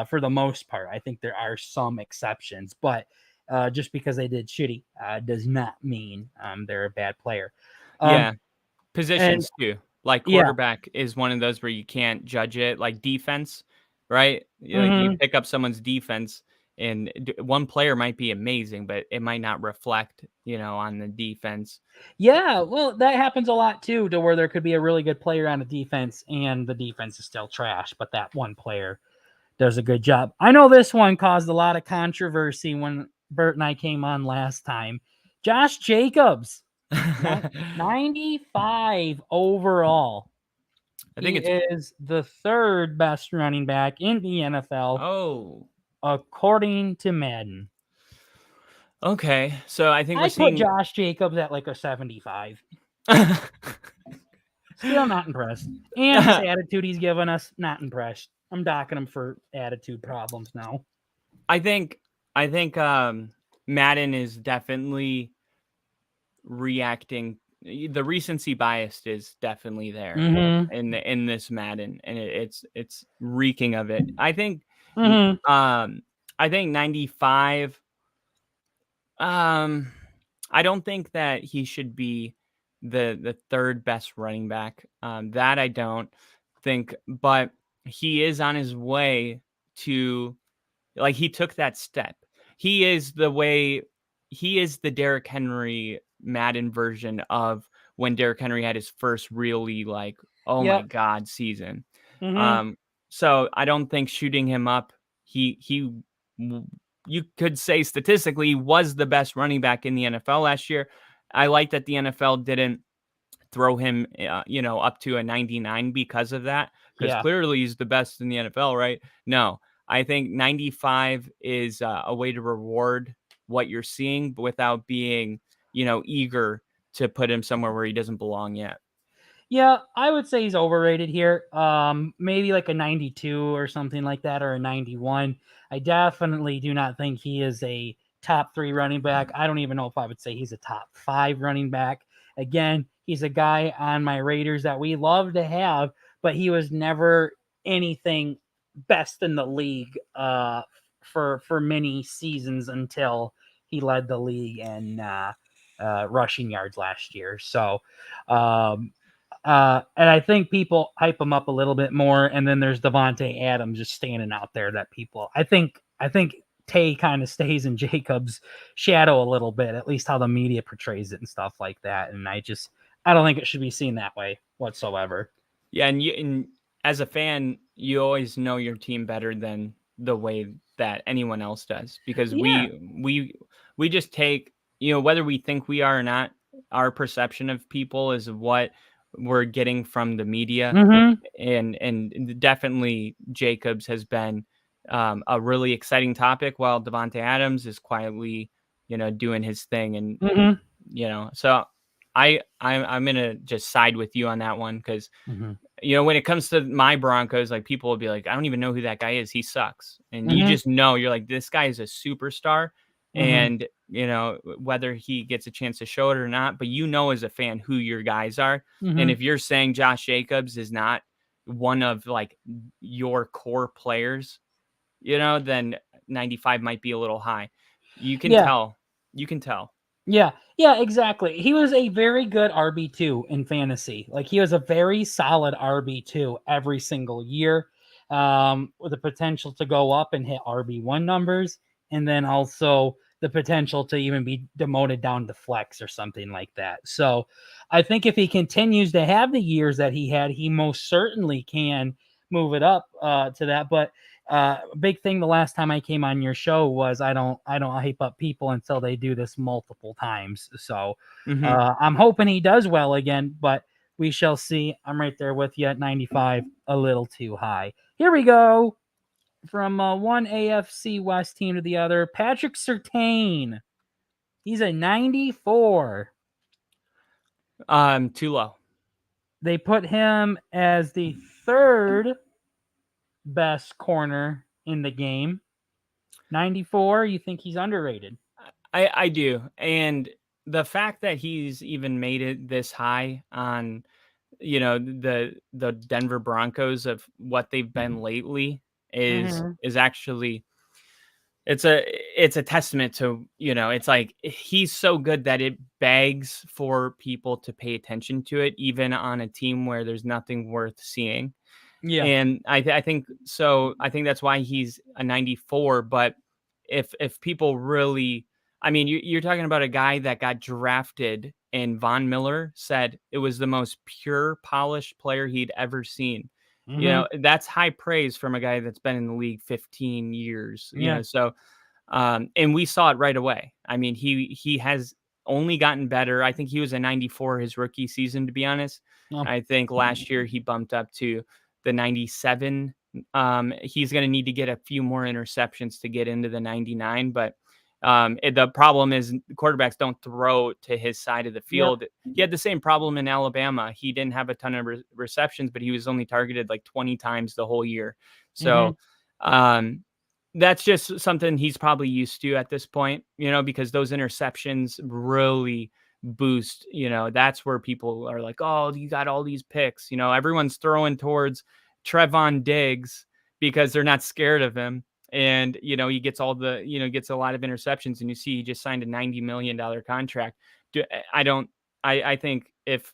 for the most part. I think there are some exceptions, but just because they did shitty does not mean they're a bad player. Um, Yeah, and positions too, like yeah, quarterback is one of those where you can't judge it, like defense, right? Like you hmm, pick up someone's defense, and one player might be amazing, but it might not reflect, on the defense. yeah. Well, that happens a lot too, to where there could be a really good player on a defense and the defense is still trash, but that one player does a good job. I know this one caused a lot of controversy when Bert and I came on last time. Josh Jacobs, ni- 95 overall. I think He it's is the third best running back in the NFL, oh, according to Madden. okay. So I think we're I'd put seeing Josh Jacobs at like a 75. Still not impressed. And his attitude he's given us, not impressed. I'm docking him for attitude problems now. I think Madden is definitely reacting. The recency bias is definitely there Mm-hmm. in this Madden, and it's reeking of it. Mm-hmm. I think 95 I don't think that he should be the third best running back. That I don't think, but he is on his way to, like, he took that step. He is the way. He is the Derrick Henry Madden version of when Derrick Henry had his first really, like, oh my Yep. god, season. Mm-hmm. Um, so I don't think shooting him up, he w- you could say statistically he was the best running back in the NFL last year. I like that the NFL didn't throw him, up to a 99 because of that, because Yeah. clearly he's the best in the NFL, right? No, I think 95 is a way to reward what you're seeing without being, eager to put him somewhere where he doesn't belong yet. Yeah, I would say he's overrated here. Maybe like a 92 or something like that, or a 91. I definitely do not think he is a top 3 running back. I don't even know if I would say he's a top 5 running back. Again, he's a guy on my Raiders that we love to have, but he was never anything best in the league for many seasons until he led the league in rushing yards last year. So, um, and I think people hype him up a little bit more. And then there's Devontae Adams just standing out there that people. I think Tay kind of stays in Jacobs' shadow a little bit, at least how the media portrays it and stuff like that. And I don't think it should be seen that way whatsoever. Yeah, and as a fan, you always know your team better than the way that anyone else does, because Yeah. we just take, whether we think we are or not, our perception of people is what we're getting from the media. Mm-hmm. And definitely Jacobs has been a really exciting topic, while Devontae Adams is quietly, doing his thing. And Mm-hmm. so I'm gonna just side with you on that one, because Mm-hmm. when it comes to my Broncos, like, people will be like, I don't even know who that guy is. He sucks. And you Mm-hmm. just know, you're like, this guy is a superstar. Mm-hmm. And, whether he gets a chance to show it or not, but as a fan who your guys are. And Mm-hmm. if you're saying Josh Jacobs is not one of, like, your core players, then 95 might be a little high. You can Yeah. tell. You can tell. Yeah, yeah, exactly. He was a very good RB2 in fantasy. Like he was a very solid RB2 every single year, with the potential to go up and hit RB1 numbers, and then also the potential to even be demoted down to flex or something like that. So I think if he continues to have the years that he had, he most certainly can move it up to that. But big thing the last time I came on your show was I don't hype up people until they do this multiple times. So Hmm. I'm hoping he does well again, but we shall see. I'm right there with you at 95, a little too high. Here we go. From one AFC West team to the other, Patrick Surtain. He's a 94. Too low. They put him as the third best corner in the game. 94, you think he's underrated? I do. And the fact that he's even made it this high on, the Denver Broncos, of what they've been lately, is Mhm. is actually, it's a testament to, it's like, he's so good that it begs for people to pay attention to it, even on a team where there's nothing worth seeing. Yeah. And I think so. I think that's why he's a 94. But if people really, I mean, you're talking about a guy that got drafted, and Von Miller said it was the most pure, polished player he'd ever seen. Mhm. That's high praise from a guy that's been in the league 15 years. Yeah. So and we saw it right away. I mean, he has only gotten better. I think he was a 94 his rookie season, to be honest. Oh. I think last year he bumped up to the 97. He's going to need to get a few more interceptions to get into the 99, but the problem is quarterbacks don't throw to his side of the Yep. field. He had the same problem in Alabama. He didn't have a ton of receptions, but he was only targeted like 20 times the whole year. Mhm. So um, that's just something he's probably used to at this point, because those interceptions really boost, that's where people are like, oh, you got all these picks, everyone's throwing towards Trevon Diggs because they're not scared of him. and he gets all the gets a lot of interceptions, and you see he just signed a $90 million contract. I don't. I think if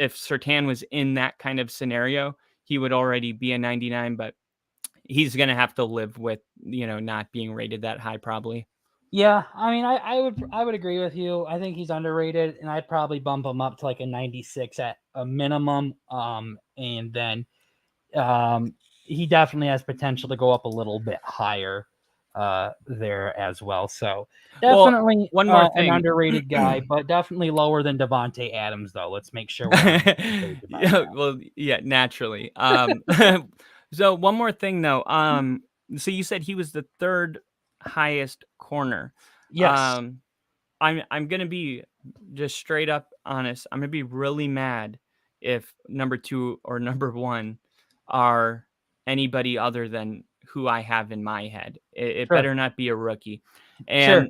Surtain was in that kind of scenario, he would already be a 99, but he's going to have to live with, not being rated that high probably. Yeah, I mean, I would agree with you. I think he's underrated, and I'd probably bump him up to like a 96 at a minimum. And then he definitely has potential to go up a little bit higher there as well. So definitely one more an thing. underrated guy, but definitely lower than Devontae Adams, though. Let's make sure we're on the same page about Yeah, that. well, yeah, naturally. So one more thing though. So you said he was the third highest corner. Yes, Um, I'm gonna be just straight up honest. I'm gonna be really mad if number two or number one are anybody other than who I have in my head. It sure, better not be a rookie. sure.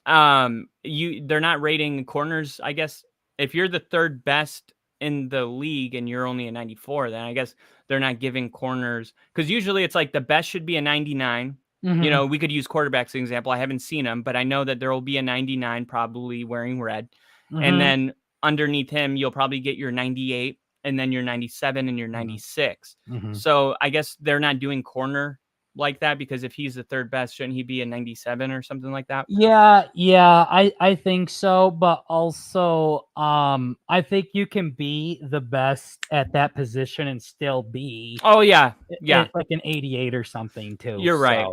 And they're not rating corners, I guess. If you're the third best in the league and you're only a 94, then I guess they're not giving corners, because usually it's like the best should be a 99. Mm-hmm, We could use quarterbacks as an example. I haven't seen them, but I know that there will be a 99 probably wearing red. And mm-hmm, then underneath him, you'll probably get your 98, and then your 97 and your mm-hmm, 96. mm-hmm. So I guess they're not doing corner like that, because if he's the third best, shouldn't he be a 97 or something like that? Yeah, I think so, but also I think you can be the best at that position and still be Oh yeah. Yeah. like an 88 or something too. You're right.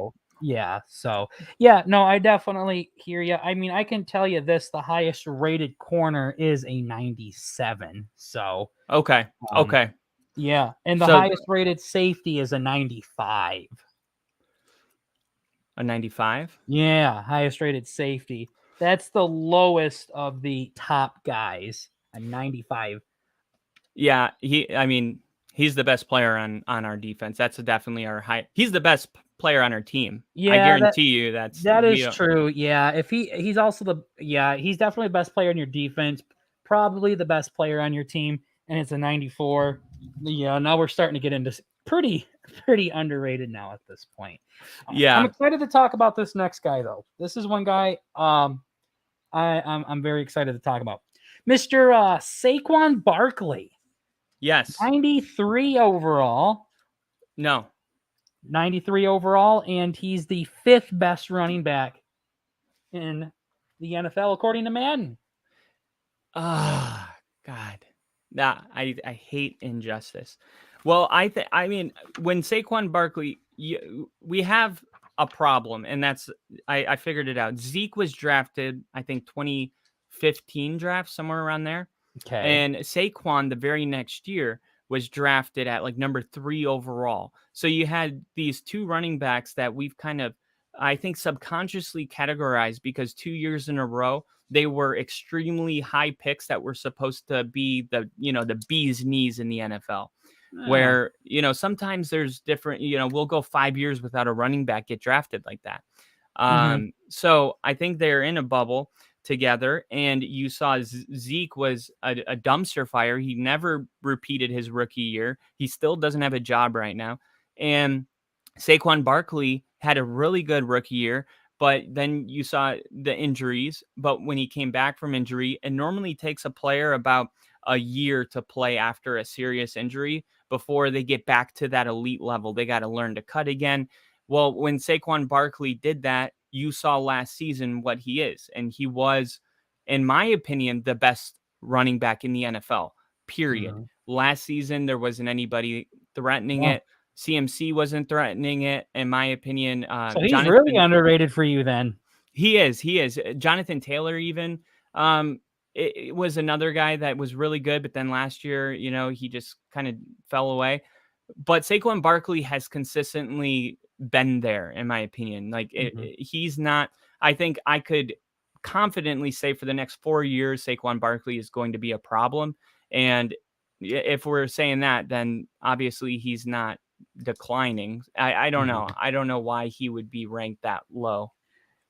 So, yeah, no, I definitely hear you. I mean, I can tell you this, the highest rated corner is a 97. So, Okay. um Okay. yeah, and the So highest rated safety is a 95. a 95? Yeah, highest rated safety. That's the lowest of the top guys, a 95. Yeah, I mean, he's the best player on our defense. That's definitely our high. He's the best player on our team. I Yeah, guarantee you that we is don't. true. Yeah, if he's also he's definitely the best player on your defense, probably the best player on your team, and it's a 94. Yeah, now we're starting to get into pretty underrated now at this point. I'm Yeah. excited to talk about this next guy though. This is one guy I'm very excited to talk about. Mr. Saquon Barkley, Yes. 93 overall. No. 93 overall, and he's the fifth best running back in the NFL according to Madden. Ah, God. Nah, I hate injustice. Well, I mean, when Saquon Barkley, we have a problem, and that's I figured it out. Zeke was drafted, I think 2015 draft, somewhere around there. Okay. And Saquon the very next year was drafted at like number 3 overall. So you had these two running backs that we've kind of, I think, subconsciously categorized, because 2 years in a row they were extremely high picks that were supposed to be the bee's knees in the NFL. Yeah. Where sometimes there's different, we'll go 5 years without a running back get drafted like that. Mm-hmm. So I think they're in a bubble together, and you saw Zeke was a dumpster fire. He never repeated his rookie year. He still doesn't have a job right now. And Saquon Barkley had a really good rookie year, but then you saw the injuries. But when he came back from injury, it normally takes a player about a year to play after a serious injury before they get back to that elite level. They got to learn to cut again. Well, when Saquon Barkley did that, you saw last season what he is. And he was, in my opinion, the best running back in the NFL, period. Mm-hmm. Last season, there wasn't anybody threatening Yeah. it. CMC wasn't threatening it, in my opinion. So he's really Jonathan, underrated for you then. he is. He is. Jonathan Taylor, even. It was another guy that was really good, but then last year, he just kind of fell away. But Saquon Barkley has consistently been there, in my opinion. Like Mm-hmm. he's not. I think I could confidently say for the next 4 years, Saquon Barkley is going to be a problem. And if we're saying that, then obviously he's not declining. I don't Mm-hmm. know. I don't know why he would be ranked that low.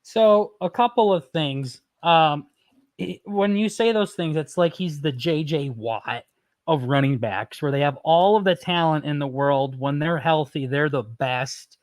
So a couple of things. When you say those things, it's like he's the JJ Watt of running backs, where they have all of the talent in the world. When they're healthy, they're the best.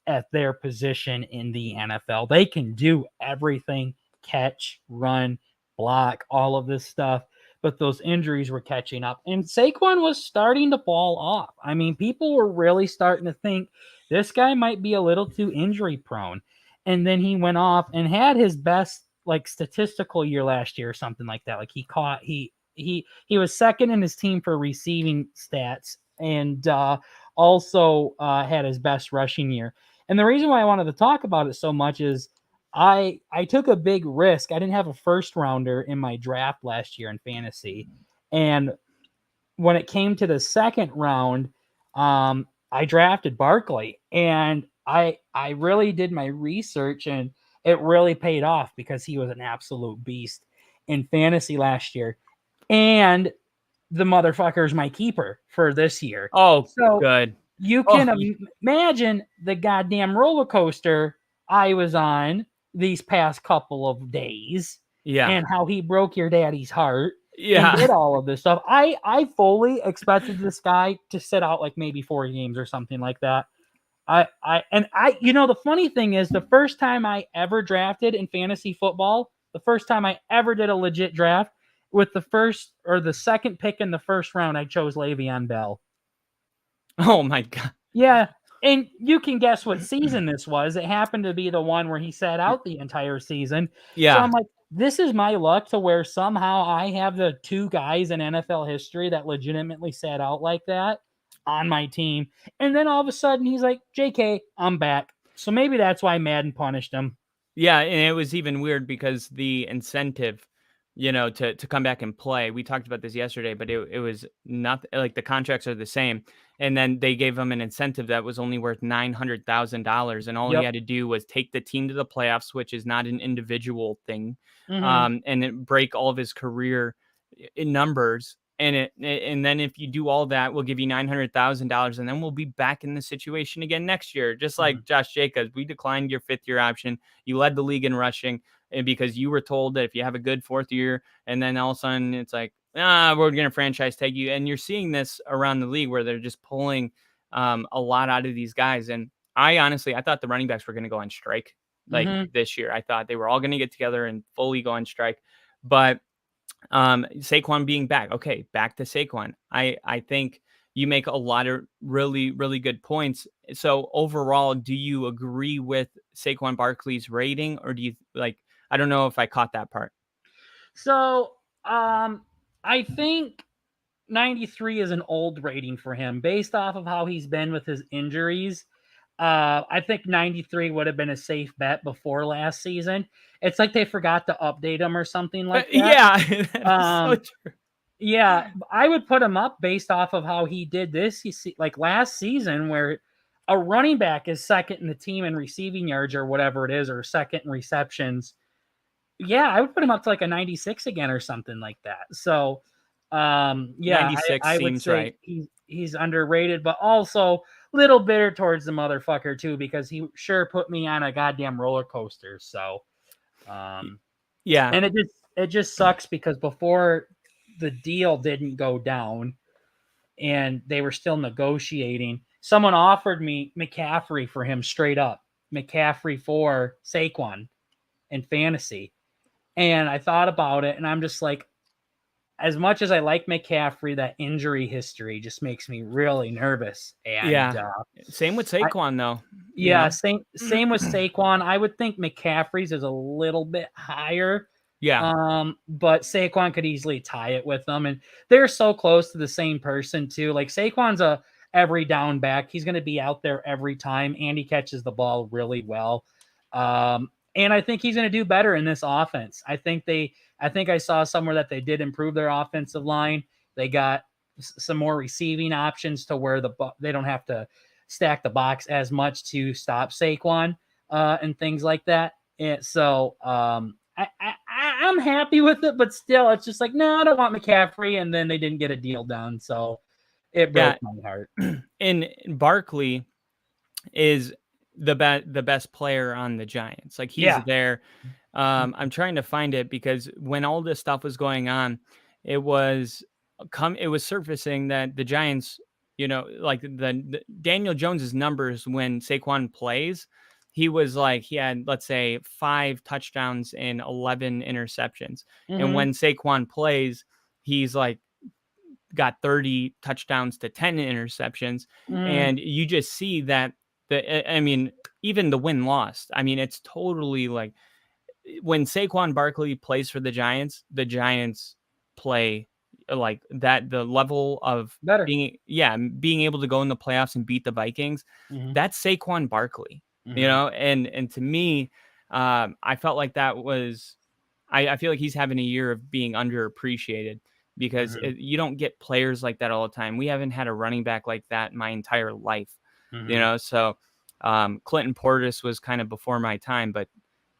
at their position in the NFL. They can do everything, catch, run, block, all of this stuff. But those injuries were catching up. And Saquon was starting to fall off. I mean, people were really starting to think this guy might be a little too injury prone. And then he went off and had his best like statistical year last year or something like that. Like he was second in his team for receiving stats and also had his best rushing year. And the reason why I wanted to talk about it so much is I took a big risk. I didn't have a first rounder in my draft last year in fantasy, and when it came to the second round, I drafted Barkley, and I really did my research, and it really paid off because he was an absolute beast in fantasy last year, and the motherfucker's my keeper for this year. Oh, So good. you Oh, can imagine the goddamn roller coaster I was on these past couple of days yeah. and how he broke your daddy's heart and Yeah. did all of this stuff. I fully expected this guy to sit out like maybe 4 games or something like that. The funny thing is the first time I ever drafted in fantasy football, the first time I ever did a legit draft with the first or the second pick in the first round, I chose Le'Veon Bell. Oh my God. Yeah. And you can guess what season this was. It happened to be the one where he sat out the entire season. Yeah. So I'm like, this is my luck to where somehow I have the two guys in NFL history that legitimately sat out like that on my team. And then all of a sudden he's like, JK, I'm back. So maybe that's why Madden punished him. Yeah, and it was even weird because the incentive, to come back and play. We talked about this yesterday, but it was not like the contracts are the same. And then they gave him an incentive that was only worth $900,000, and all he Yep. had to do was take the team to the playoffs, which is not an individual thing, Mm-hmm. and it break all of his career in numbers. And then if you do all that, we'll give you $900,000, and then we'll be back in the situation again next year, just like Josh Jacobs. We declined your fifth year option. You led the league in rushing, and because you were told that if you have a good fourth year, and then all of a sudden it's like, we're going to franchise tag you. And you're seeing this around the league where they're just pulling a lot out of these guys. And I thought the running backs were going to go on strike like this year. I thought they were all going to get together and fully go on strike. But Saquon being back. Okay, back to Saquon. I think you make a lot of really, really good points. So overall, do you agree with Saquon Barkley's rating, or do you I don't know if I caught that part. So I think 93 is an old rating for him based off of how he's been with his injuries. I think 93 would have been a safe bet before last season. It's like they forgot to update him or something like that. Yeah, so true. Yeah, I would put him up based off of how he did this. You see, like last season, where a running back is second in the team in receiving yards or whatever it is, or second in receptions. Yeah, I would put him up to like a 96 again or something like that. So, yeah, 96 I would seems say right. he's underrated, but also a little bitter towards the motherfucker too, because he sure put me on a goddamn roller coaster. So, yeah, and it just sucks because before the deal didn't go down and they were still negotiating, someone offered me McCaffrey for him straight up, McCaffrey for Saquon in fantasy. And I thought about it, and I'm just like, as much as I like McCaffrey, that injury history just makes me really nervous. And yeah. Same with Saquon, though. Yeah, same with Saquon. I would think McCaffrey's is a little bit higher. Yeah. But Saquon could easily tie it with them, and they're so close to the same person too. Like Saquon's a every down back. He's going to be out there every time, and he catches the ball really well. And I think he's going to do better in this offense. I think I saw somewhere that they did improve their offensive line. They got some more receiving options to where they don't have to stack the box as much to stop Saquon and things like that. And so I'm happy with it, but still, it's just like, no, I don't want McCaffrey. And then they didn't get a deal done, so it broke my heart. And Barkley is the best player on the Giants. Like he's there. I'm trying to find it because when all this stuff was going on, it was surfacing that the Giants like the Daniel Jones's numbers when Saquon plays, he had, let's say, 5 touchdowns and 11 interceptions. And Mm-hmm. when Saquon plays, he's like got 30 touchdowns to 10 interceptions. Mm-hmm. And you just see that I mean, even the win lost. I mean, it's totally like when Saquon Barkley plays for the Giants play like that. The level of Better. being able to go in the playoffs and beat the Vikings, Mm-hmm. that's Saquon Barkley, Mm-hmm. and to me, I felt like that was, I feel like he's having a year of being underappreciated because Mm-hmm. you don't get players like that all the time. We haven't had a running back like that my entire life, Mm-hmm. so Clinton Portis was kind of before my time, but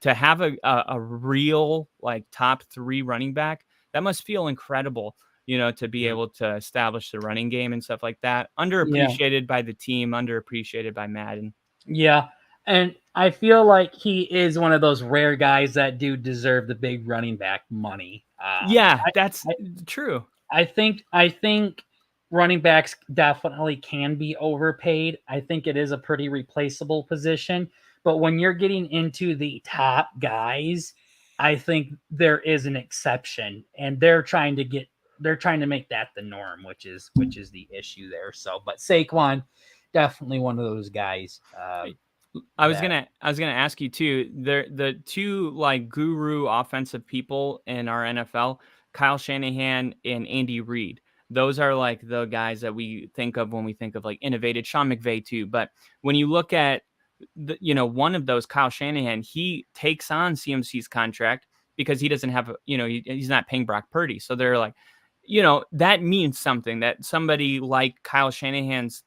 to have a real like top 3 running back, that must feel incredible, to be Mm-hmm. able to establish the running game and stuff like that. Yeah. Underappreciated by the team, underappreciated by Madden. Yeah. And I feel like he is one of those rare guys that do deserve the big running back money. Yeah, that's I, true. I think running backs definitely can be overpaid. I think it is a pretty replaceable position, but when you're getting into the top guys, I think there is an exception, and they're trying to make that the norm, which is the issue there. So, but Saquon, definitely one of those guys. That I was gonna ask you too. The two like guru offensive people in our NFL, Kyle Shanahan and Andy Reid. Those are like the guys that we think of when we think of like innovative. Sean McVay too. But when you look at one of those, Kyle Shanahan, he takes on CMC's contract because he doesn't have he's not paying Brock Purdy. So they're like, that means something, that somebody like Kyle Shanahan's,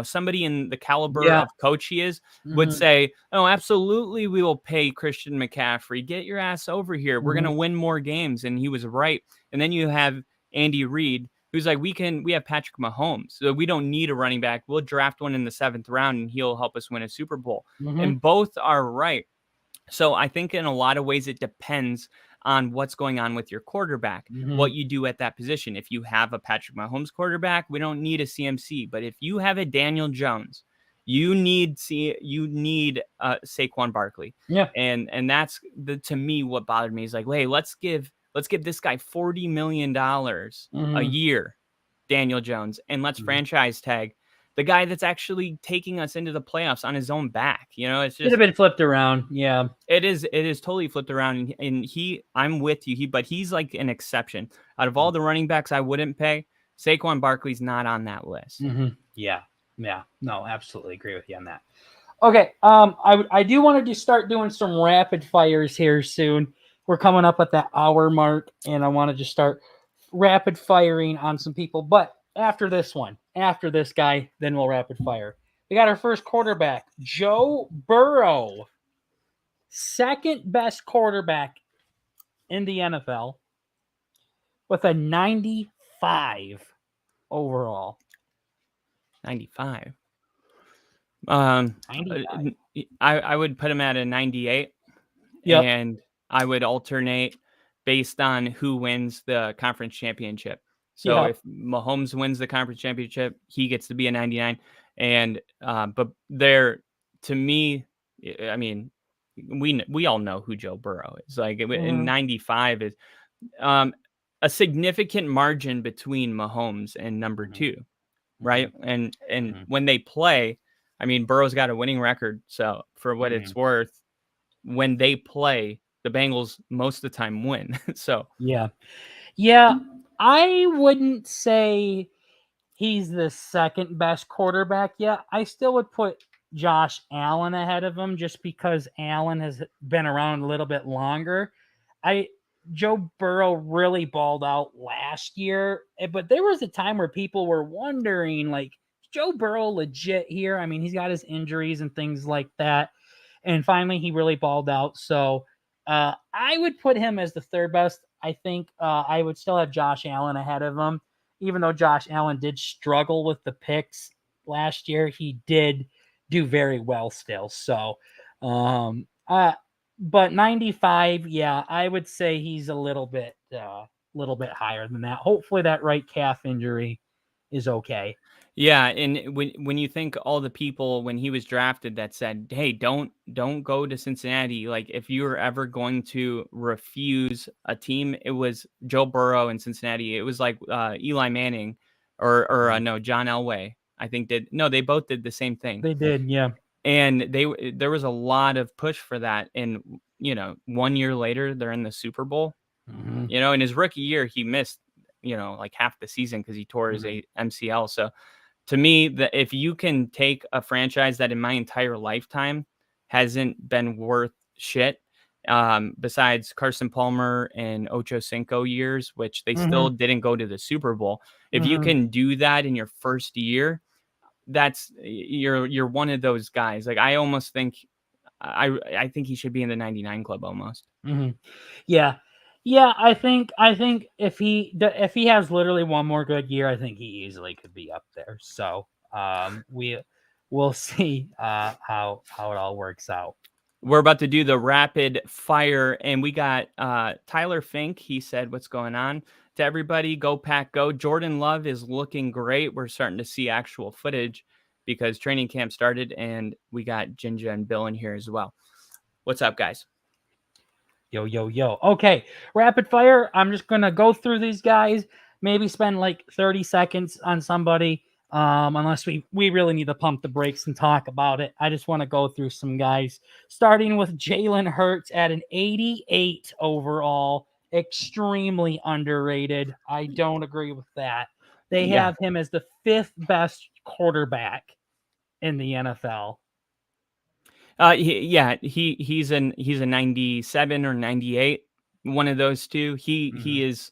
somebody in the caliber yeah. of coach he is would Hmm. say, "Oh, absolutely, we will pay Christian McCaffrey. Get your ass over here. We're Hmm. gonna win more games." And he was right. And then you have Andy Reid, who's like, we have Patrick Mahomes, so we don't need a running back. We'll draft one in the 7th round, and he'll help us win a Super Bowl. Hmm. And both are right. So I think in a lot of ways it depends on what's going on with your quarterback, Hmm. what you do at that position. If you have a Patrick Mahomes quarterback, we don't need a CMC. But if you have a Daniel Jones, you need Saquon Barkley, Yeah. and that's to me what bothered me is like, hey, let's give this guy $40 million a Hmm. year, Daniel Jones, and let's franchise tag the guy that's actually taking us into the playoffs on his own back. It's Should have just been flipped around. Yeah. it is totally flipped around, and I'm with you. But he's like an exception. Out of all the running backs I wouldn't pay, Saquon Barkley's not on that list. Hmm. Yeah. Yeah. No, absolutely agree with you on that. Okay. I do want to start doing some rapid fires here soon. We're coming up at that hour mark, and I want to just start rapid firing on some people. But after this guy, then we'll rapid fire. We got our first quarterback, Joe Burrow, second best quarterback in the NFL with a 95 overall. 95. 95. I would put him at a 98, Yep. and I would alternate based on who wins the conference championship. So Yep. if Mahomes wins the conference championship, he gets to be a 99. And but there, to me, I mean, we all know who Joe Burrow is. Like, in Mm-hmm. 95 is um, a significant margin between Mahomes and number Mm-hmm. 2, Mm-hmm. right? And Mm-hmm. when they play, I mean, Burrow's got a winning record. So for what Mm-hmm. it's worth, when they play, the Bengals most of the time win. So Yeah. Yeah. I wouldn't say he's the second best quarterback yet. I still would put Josh Allen ahead of him just because Allen has been around a little bit longer. I Joe Burrow really balled out last year, but there was a time where people were wondering, like, is Joe Burrow legit here? I mean, he's got his injuries and things like that, and finally he really balled out. So I would put him as the third best. I think I would still have Josh Allen ahead of him, even though Josh Allen did struggle with the picks last year. He did do very well still. So, um, but 95, yeah, I would say he's a little bit higher than that. Hopefully that right calf injury is okay. Yeah, and when you think all the people when he was drafted that said, "Hey, don't go to Cincinnati." Like if you were ever going to refuse a team, it was Joe Burrow in Cincinnati. It was like Eli Manning or no, John Elway. I think did no, they both did the same thing. They did, yeah. And there was a lot of push for that, and 1 year later they're in the Super Bowl. Mm-hmm. In his rookie year he missed like half the season because he tore his Mm-hmm. MCL. So to me, if you can take a franchise that in my entire lifetime hasn't been worth shit, besides Carson Palmer and Ocho Cinco years, which they Mm-hmm. still didn't go to the Super Bowl. If you Mm-hmm. can do that in your first year, you're one of those guys. Like I almost think I think he should be in the 99 club almost. Mm-hmm. Yeah. Yeah, I think if he has literally one more good year, I think he easily could be up there. So we'll see how it all works out. We're about to do the rapid fire, and we got Tyler Fink. He said, "What's going on to everybody? Go Pack, go!" Jordan Love is looking great. We're starting to see actual footage because training camp started, and we got Jinja and Bill in here as well. What's up, guys? Yo, yo, yo. Okay, rapid fire. I'm just gonna go through these guys. Maybe spend like 30 seconds on somebody. Unless we really need to pump the brakes and talk about it. I just want to go through some guys. Starting with Jalen Hurts at an 88 overall. Extremely underrated. I don't agree with that. They Yeah, have him as the fifth best quarterback in the NFL. he's a 97 or 98, one of those two. He Mhm. is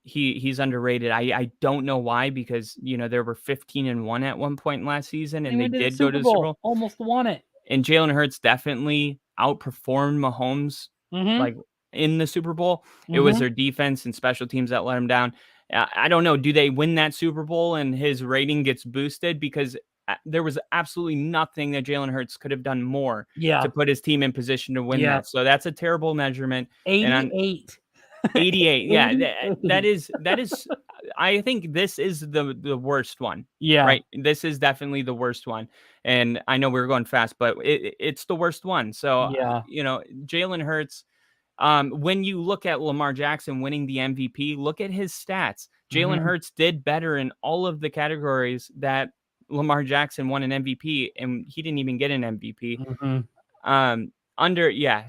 he's underrated. I don't know why, because there were 15-1 at one point last season They and they went to the did go to Super the Super Bowl, Bowl. almost won it. And Jalen Hurts definitely outperformed Mahomes, Mm-hmm. like, in the Super Bowl. It was Mm-hmm. their defense and special teams that let him down. I don't know. Do they win that Super Bowl and his rating gets boosted? Because there was absolutely nothing that Jalen Hurts could have done more to Yeah. put his team in position to win Yeah. that. So that's a terrible measurement. And on 88. 88, yeah, that 88. is. I think this is the worst one, Yeah. right? This is definitely the worst one, and I know we were going fast, but it's the worst one. So Yeah. Jalen Hurts. When you look at Lamar Jackson winning the MVP, look at his stats. Jalen Mm-hmm. Hurts did better in all of the categories that Lamar Jackson won an MVP, and he didn't even get an MVP. Mm-hmm. Under yeah,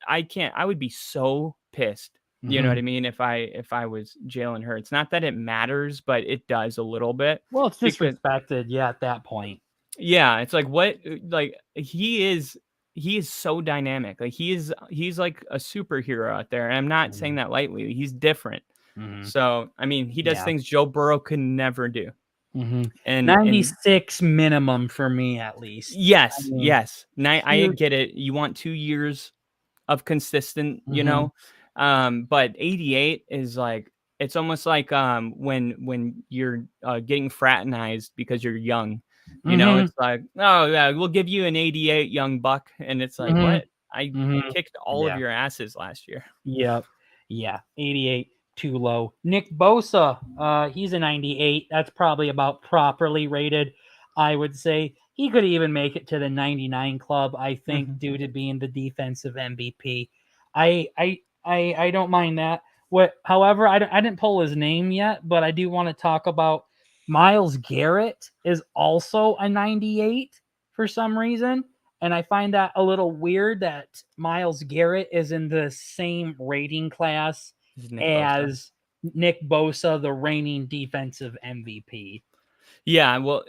I can't. I would be so pissed. You know Mm-hmm. what I mean? If I was Jalen Hurts, not that it matters, but it does a little bit Well, it's because disrespected. Yeah, at that point. yeah, it's like what like he is so dynamic. Like he's like a superhero out there. And I'm not saying Mm-hmm. that lightly. He's different. Mm-hmm. So I mean, he does Yeah. things Joe Burrow could never do. Mm-hmm. And 96 minimum for me, at least. I yes, mean, yes, I huge. get it. You want 2 years of consistent, Mm-hmm. but 88 is like it's almost like when you're getting fraternized because you're young. Mm-hmm. It's like, oh yeah, we'll give you an 88, young buck, and it's like, Mm-hmm. what? I Mm-hmm. kicked all of Yeah. your asses last year. Yep. Yeah. 88, too low. Nick Bosa, he's a 98. That's probably about properly rated, I would say. He could even make it to the 99 club, I think, Mhm. due to being the defensive MVP. I don't mind that. However, I didn't pull his name yet, but I do want to talk about Miles Garrett is also a 98 for some reason. And I find that a little weird that Miles Garrett is in the same rating class This is Nick Bosa. as Nick Bosa, the reigning defensive MVP. Yeah, well,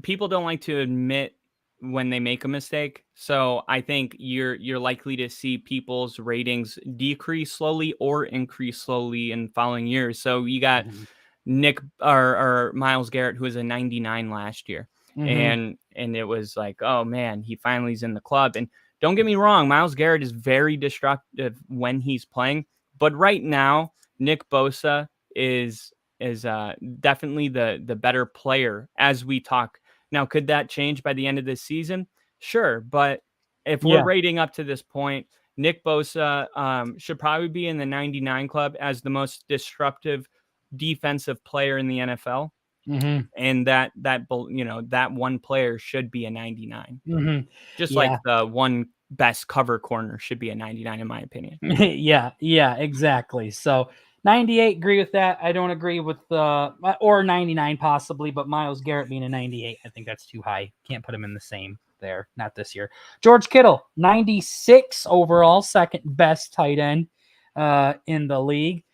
people don't like to admit when they make a mistake. So I think you're likely to see people's ratings decrease slowly or increase slowly in following years. So you got Mm-hmm. Nick or Miles Garrett, who was a 99 last year. Mm-hmm. And it was like, oh man, he finally is in the club. And don't get me wrong, Miles Garrett is very destructive when he's playing. But right now, Nick Bosa is definitely the better player as we talk. Now, could that change by the end of this season? Sure, but if we're Yeah. rating up to this point, Nick Bosa should probably be in the 99 club as the most disruptive defensive player in the NFL. And that that one player should be a 99. Just like Yeah. the one best cover corner should be a 99 in my opinion. Yeah, exactly. So 98, agree with that. I don't agree with or 99 possibly, but Myles Garrett being a 98, I think that's too high. Can't put him in the same there. Not this year. George Kittle, 96 overall, second best tight end in the league.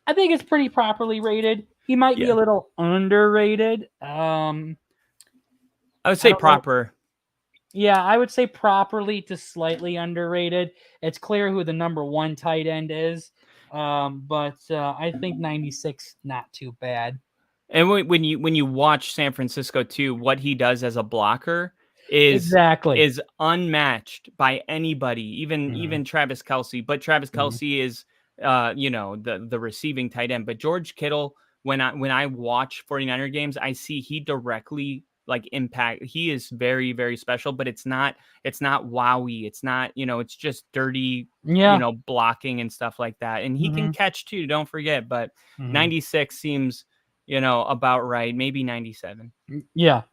I think it's pretty properly rated. He might be Yeah. a little underrated. I would I say don't know. proper. Yeah, I would say properly to slightly underrated. It's clear who the number one tight end is, but I think 96 not too bad. And when you watch San Francisco too, what he does as a blocker is Exactly. is unmatched by anybody, Mhm, even Travis Kelsey. But Travis mhm. Kelsey is the receiving tight end. But George Kittle, when I watch 49er games, I see he directly like impact. He is very, very special, but it's not wowie. It's not, it's just dirty, Yeah. blocking and stuff like that. And he can Mhm, catch too, don't forget. But mhm. 96 seems about right. Maybe 97. Yeah,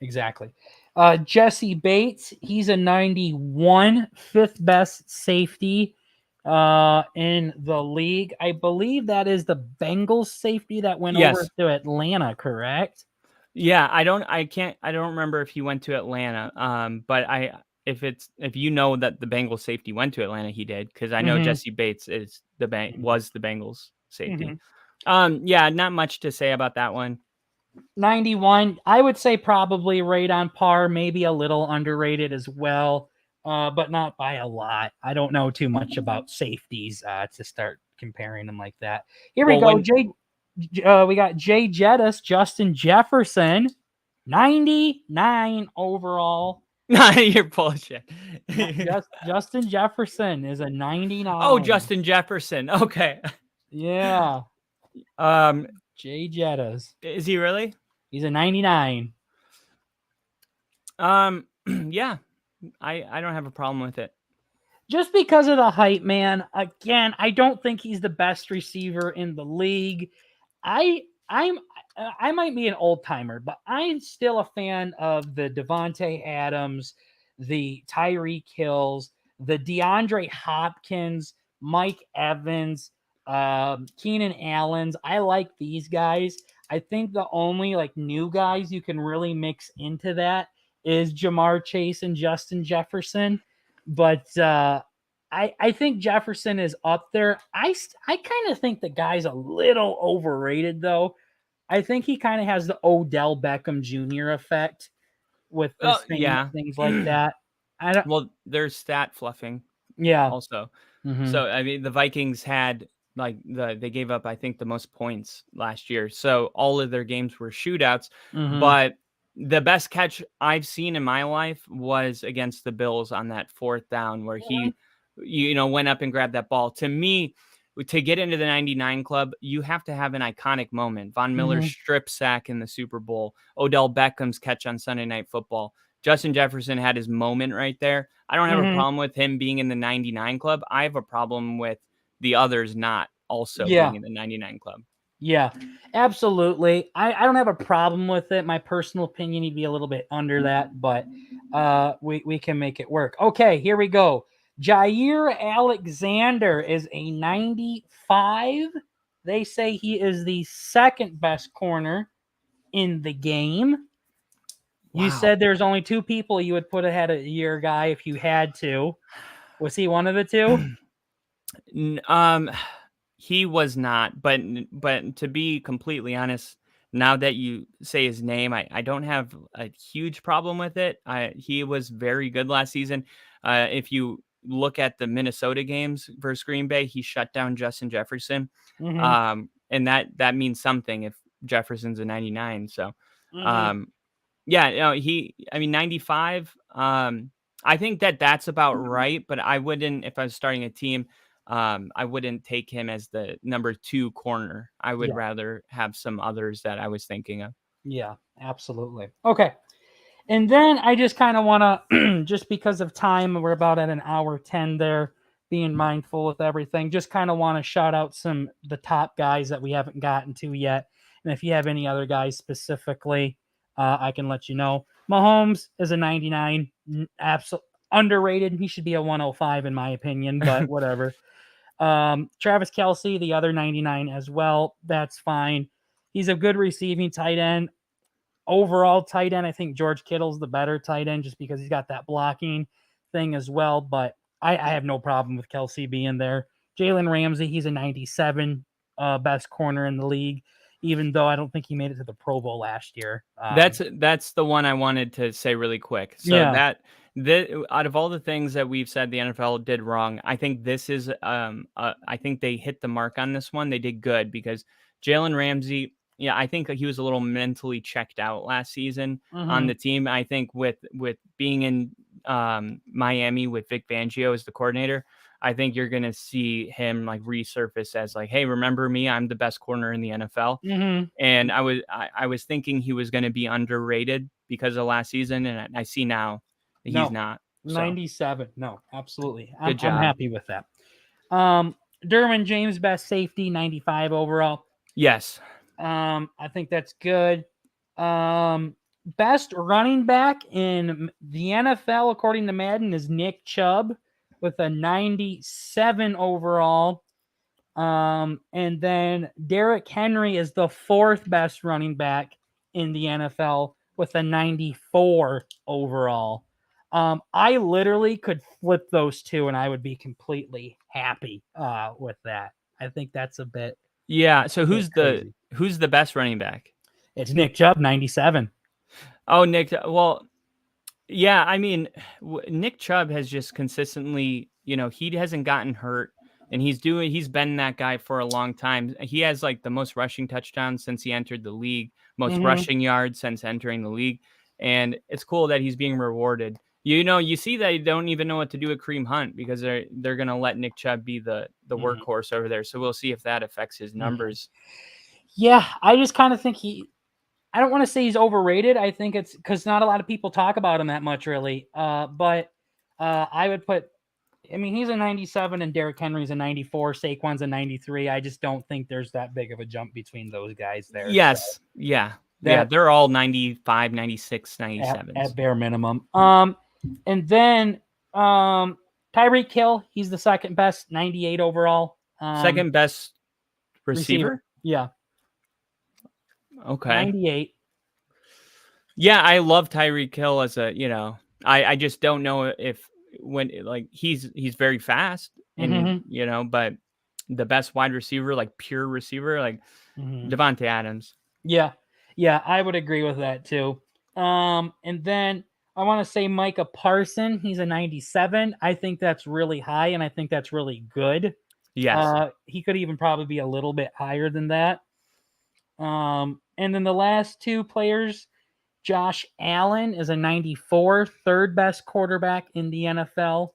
exactly. Jesse Bates, he's a 91, fifth best safety in the league. I believe that is the Bengals safety that went over Yes. to Atlanta, correct? Yeah, I don't remember if he went to Atlanta. But if that the Bengals safety went to Atlanta, he did because I know Mhm, Jesse Bates is mhm, was the Bengals safety. mhm. Yeah, not much to say about that one. 91, I would say probably right on par, maybe a little underrated as well, but not by a lot. I don't know too much about safeties to start comparing them like that. Here we Well, go. when We got Jay Jettis, Justin Jefferson, 99 overall. you're bullshit. Justin Jefferson is a Oh, 99. Justin Jefferson. Okay. Yeah, Um, Jay Jettis. is he really? He's a 99. Yeah, I don't have a problem with it. Just because of the hype, man. Again, I don't think he's the best receiver in the league. I might be an old timer, but I'm still a fan of the Devonte Adams, the Tyreek Hills, the DeAndre Hopkins, Mike Evans, Keenan Allen's. I like these guys. I think the only like new guys you can really mix into that is Jamar Chase and Justin Jefferson. But I think Jefferson is up there. I kind of think the guy's a little overrated though. I think he kind of has the Odell Beckham Jr. effect with his Oh, fame yeah. and things like that. I don't. Well, there's stat fluffing Yeah. also. Mm-hmm. So I mean, the Vikings had they gave up I think the most points last year. So all of their games were shootouts, Mm-hmm. but the best catch I've seen in my life was against the Bills on that fourth down where he went up and grabbed that ball. To me, to get into the 99 club, you have to have an iconic moment. Von Miller's Mm-hmm. strip sack in the Super Bowl, Odell Beckham's catch on Sunday Night Football. Justin Jefferson had his moment right there. I don't have a Mm-hmm. problem with him being in the 99 club. I have a problem with the others not also being Yeah. in the 99 club. Yeah, absolutely. I don't have a problem with it. My personal opinion, he'd be a little bit under that, but we can make it work. Okay, here we go. Jair Alexander is a 95. They say he is the second best corner in the game. You Wow. said there's only two people you would put ahead of your guy if you had to. Was he one of the two? N- um, he was not, but to be completely honest, now that you say his name, I don't have a huge problem with it. He was very good last season. If you look at the Minnesota games versus Green Bay, he shut down Justin Jefferson. Mm-hmm. And that means something if Jefferson's a 99. So, Mm-hmm. um, yeah, I mean, 95. I think that's about right, but I wouldn't, if I was starting a team, I wouldn't take him as the number two corner. I would Yeah. rather have some others that I was thinking of. Yeah, absolutely. Okay. And then I just kind of want to, just because of time, we're about at an hour 10 there, being mindful with everything. Just kind of want to shout out the top guys that we haven't gotten to yet. And if you have any other guys specifically, I can let you know. Mahomes is a 99, absolute underrated. He should be a 105 in my opinion, but whatever. Travis Kelce, the other 99 as well. That's fine. He's a good receiving tight end. Overall tight end, I think George Kittle's the better tight end just because he's got that blocking thing as well. But I have no problem with Kelce being there. Jalen Ramsey, he's a 97, best corner in the league, even though I don't think he made it to the Pro Bowl last year. That's the one I wanted to say really quick. So Yeah. out of all the things that we've said the NFL did wrong, I think this is I think they hit the mark on this one. They did good because Jalen Ramsey, yeah, I think he was a little mentally checked out last season on the team. I think with being in Miami with Vic Fangio as the coordinator, I think you're going to see him like resurface as like, hey, remember me? I'm the best corner in the NFL. And I was thinking he was going to be underrated because of last season, and I see now that he's not. So 97. No, absolutely. good job. I'm happy with that. Derwin James, best safety, 95 overall. Yes. I think that's good. Best running back in the NFL, according to Madden, is Nick Chubb with a 97 overall. And then Derrick Henry is the fourth best running back in the NFL with a 94 overall. I literally could flip those two and I would be completely happy with that. I think that's a bit. Yeah. So who's crazy. the best running back? It's Nick Chubb, 97. Oh, Nick. Well, yeah. I mean, Nick Chubb has just consistently, he hasn't gotten hurt. And he's been that guy for a long time. He has like the most rushing touchdowns since he entered the league, most rushing yards since entering the league. And it's cool that he's being rewarded. You see they don't even know what to do with Kareem Hunt because they're going to let Nick Chubb be the workhorse over there. So we'll see if that affects his numbers. Yeah, I just kind of think I don't want to say he's overrated. I think it's because not a lot of people talk about him that much, really. But I would put, I mean, he's a 97 and Derrick Henry's a 94. Saquon's a 93. I just don't think there's that big of a jump between those guys there. Yes. So yeah. They're all 95, 96, 97. At bare minimum. And then Tyreek Hill, he's the second best, 98 overall. Second best receiver? Yeah. Okay. 98. Yeah, I love Tyreek Hill as I just don't know if he's very fast and but the best wide receiver, like pure receiver, like Devontae Adams. Yeah, I would agree with that too. And then I want to say Micah Parson, he's a 97. I think that's really high, and I think that's really good. Yes. He could even probably be a little bit higher than that. And then the last two players, Josh Allen is a 94, third best quarterback in the NFL.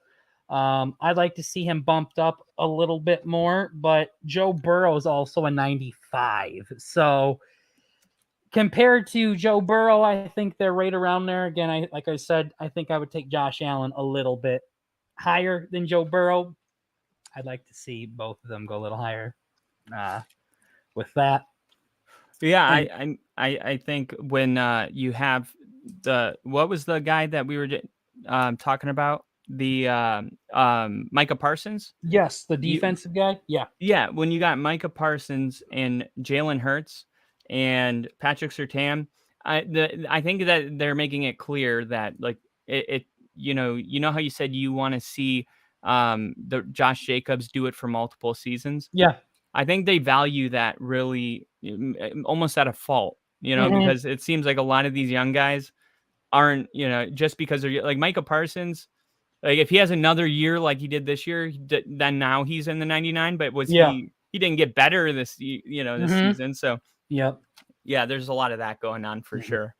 I'd like to see him bumped up a little bit more, but Joe Burrow is also a 95. So compared to Joe Burrow, I think they're right around there. Again, like I said, I think I would take Josh Allen a little bit higher than Joe Burrow. I'd like to see both of them go a little higher with that. Yeah, I think when you have what was the guy that we were talking about? The Micah Parsons? Yes, the defensive guy. Yeah. Yeah, when you got Micah Parsons and Jalen Hurts and Patrick Surtain, I think that they're making it clear that like it how you said you want to see the Josh Jacobs do it for multiple seasons. Yeah. I think they value that really almost at a fault, because it seems like a lot of these young guys aren't, just because they're like Micah Parsons, like if he has another year like he did this year, then now he's in the 99, but he didn't get better this season. So yeah, there's a lot of that going on for sure.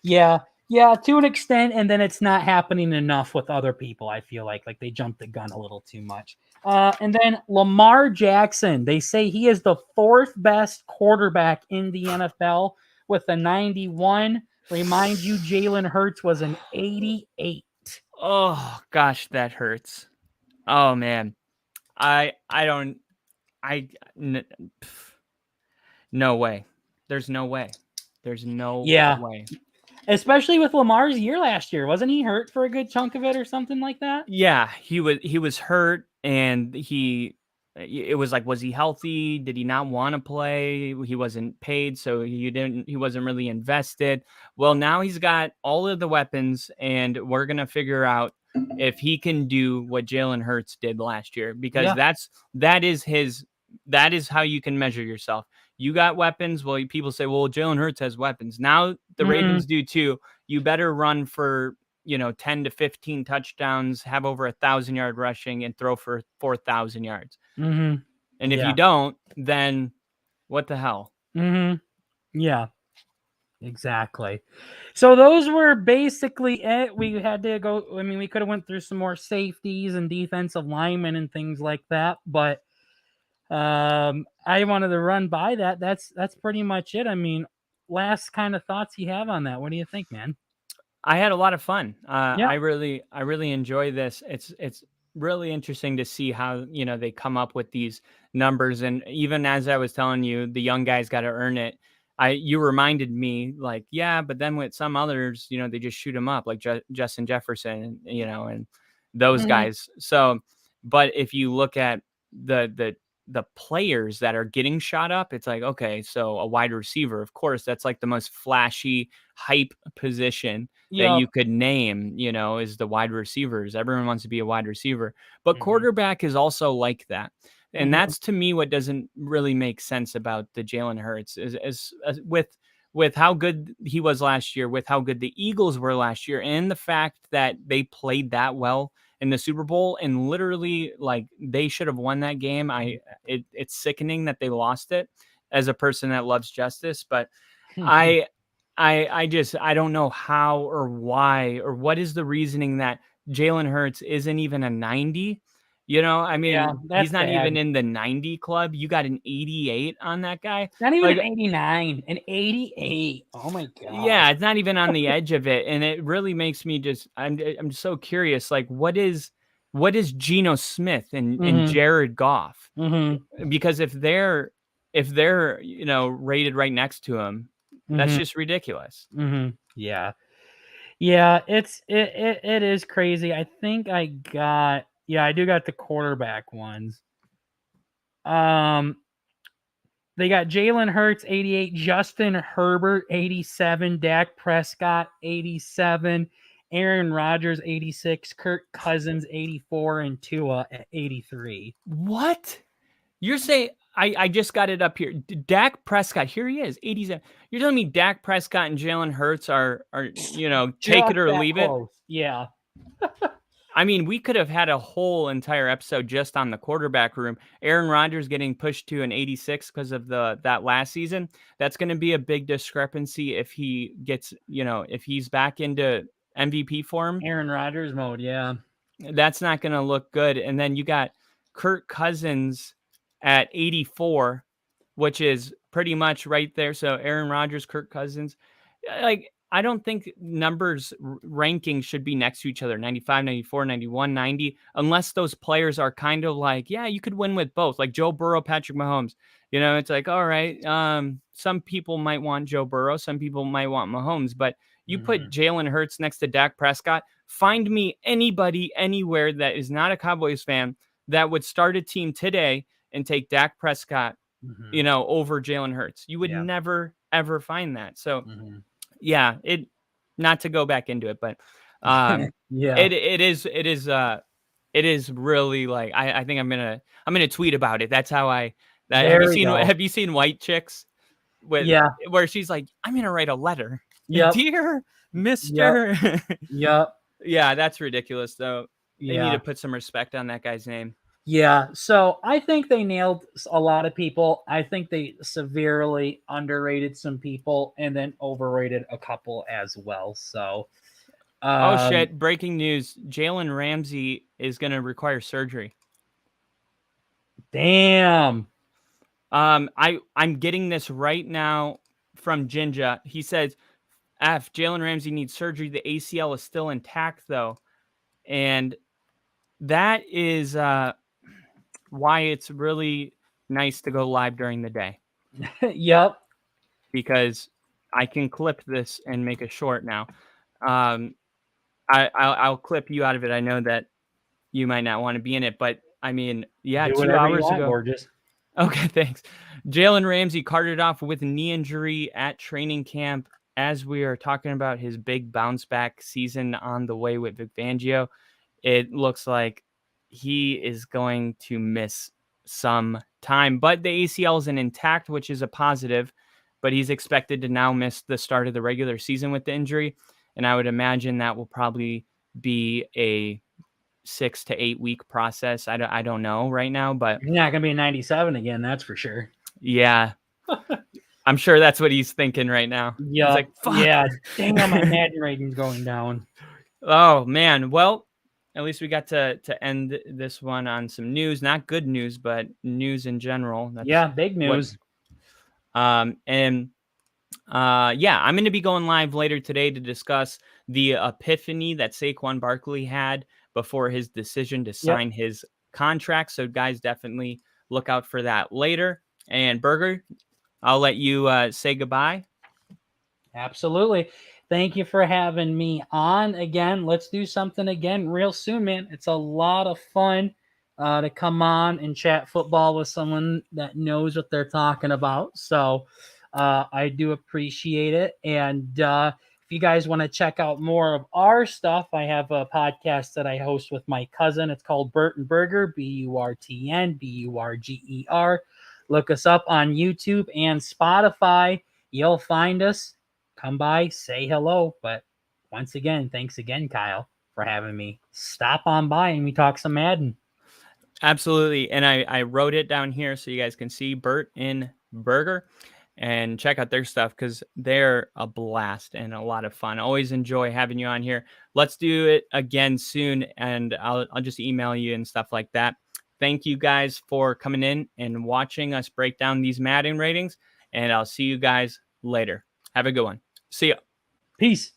Yeah, to an extent, and then it's not happening enough with other people. I feel like they jumped the gun a little too much. And then Lamar Jackson, they say he is the fourth best quarterback in the NFL with a 91. Remind you, Jalen Hurts was an 88. Oh gosh, that hurts. Oh man, no way. There's no way. There's no Yeah. way. Especially with Lamar's year last year. Wasn't he hurt for a good chunk of it or something like that? Yeah, he was hurt, and it was like, was he healthy? Did he not want to play? He wasn't paid, so he wasn't really invested. Well, now he's got all of the weapons, and we're gonna figure out if he can do what Jalen Hurts did last year, because Yeah. that is how you can measure yourself. You got weapons. Well, people say, well, Jalen Hurts has weapons. Now the Ravens do too. You better run for 10 to 15 touchdowns, have over 1,000-yard rushing, and throw for 4,000 yards. Mm-hmm. And if Yeah. you don't, then what the hell? Mm-hmm. Yeah. Exactly. So those were basically it. We had to go. I mean, we could have went through some more safeties and defensive linemen and things like that, but I wanted to run by that. That's pretty much it. I mean, last kind of thoughts you have on that? What do you think, man? I had a lot of fun. Yeah. I really enjoy this. It's really interesting to see how they come up with these numbers. And even as I was telling you, the young guys got to earn it. You reminded me, like, yeah, but then with some others, they just shoot them up, like Justin Jefferson, and those Mm-hmm. guys. So, but if you look at the players that are getting shot up, it's like, okay, so a wide receiver, of course, that's like the most flashy hype position that Yep. you could name, is the wide receivers. Everyone wants to be a wide receiver, but Mm-hmm. quarterback is also like that. And Mm-hmm. that's, to me, what doesn't really make sense about the Jalen Hurts is with how good he was last year, with how good the Eagles were last year, and the fact that they played that well in the Super Bowl, and literally, like, they should have won that game. It's sickening that they lost it, as a person that loves justice, but I I don't know how or why or what is the reasoning that Jalen Hurts isn't even a 90. I Yeah, mean, he's that's not even bad. in the 90 club. You got an 88 on that guy. Not even an Like, 89, an 88. Oh my gosh. yeah, it's not even on the edge of it, and it really makes me I'm so curious. Like, what is Geno Smith and Mm-hmm. Jared Goff? Mm-hmm. Because if they're rated right next to him, that's Mm-hmm. just ridiculous. Mm-hmm. Yeah. Yeah, it is crazy. I think I got I do got the quarterback ones. Um they got Jalen Hurts 88, Justin Herbert 87, Dak Prescott 87, Aaron Rodgers 86, Kirk Cousins 84, and Tua at 83. What? You're saying I just got it up here. Dak Prescott, here he is, 87. You're telling me Dak Prescott and Jalen Hurts are take Just it or that leave it? close. Yeah. I mean, we could have had a whole entire episode just on the quarterback room. Aaron Rodgers getting pushed to an 86 because of that last season. That's going to be a big discrepancy if he gets, if he's back into MVP form. Aaron Rodgers mode, yeah. That's not going to look good. And then you got Kirk Cousins at 84, which is pretty much right there. So Aaron Rodgers, Kirk Cousins, like, I don't think numbers rankings should be next to each other, 95, 94, 91, 90, unless those players are kind of like, yeah, you could win with both, like Joe Burrow, Patrick Mahomes. It's like, all right, some people might want Joe Burrow, some people might want Mahomes, but you put Jalen Hurts next to Dak Prescott. Find me anybody anywhere that is not a Cowboys fan that would start a team today and take Dak Prescott, over Jalen Hurts. You would Yeah. never, ever find that. So, Mm-hmm. yeah, not to go back into it, but Yeah. it is really, like, I think I'm gonna tweet about it. That's how There we go. have you seen White Chicks Yeah. where she's like, I'm gonna write a letter, Yep. dear Yep. Mr. Yep. Yeah, that's ridiculous though. They need to Yeah. put some respect on that guy's name. Yeah. So I think they nailed a lot of people. I think they severely underrated some people and then overrated a couple as well. So, Oh shit! Breaking news: Jalen Ramsey is gonna require surgery. Damn. I'm getting this right now from Jinja. He says, Jalen Ramsey needs surgery. The ACL is still intact though, and that is why it's really nice to go live during the day. Yep. because I can clip this and make a short now. I'll clip you out of it. I know that you might not want to be in it, but I mean, yeah, Do 2 whatever you hours want, ago. gorgeous. Okay, thanks. Jalen Ramsey carted off with a knee injury at training camp as we are talking about his big bounce back season on the way with Vic Fangio. It looks like he is going to miss some time, but the ACL is intact, which is a positive, but he's expected to now miss the start of the regular season with the injury. And I would imagine that will probably be a 6 to 8 week process. I don't know right now, but You're not going to be 97 again. That's for sure. yeah, I'm sure that's what he's thinking right now. Yeah. He's like, fuck. Yeah. Damn, my Madden rating's going down. Oh man. Well, at least we got to end this one on some news, not good news, but news in general. That's big news. I'm going to be going live later today to discuss the epiphany that Saquon Barkley had before his decision to sign his contract. So guys, definitely look out for that later. And Burger, I'll let you say goodbye. Absolutely. Thank you for having me on again. Let's do something again real soon, man. It's a lot of fun to come on and chat football with someone that knows what they're talking about. So I do appreciate it. And if you guys want to check out more of our stuff, I have a podcast that I host with my cousin. It's called Burton Burger, BurtnBurger. Look us up on YouTube and Spotify. You'll find us. Come by, say hello. But once again, thanks again, Kyle, for having me. Stop on by and we talk some Madden. Absolutely. And I wrote it down here so you guys can see Burt in Burger and check out their stuff because they're a blast and a lot of fun. Always enjoy having you on here. Let's do it again soon, and I'll just email you and stuff like that. Thank you guys for coming in and watching us break down these Madden ratings, and I'll see you guys later. Have a good one. See ya. Peace.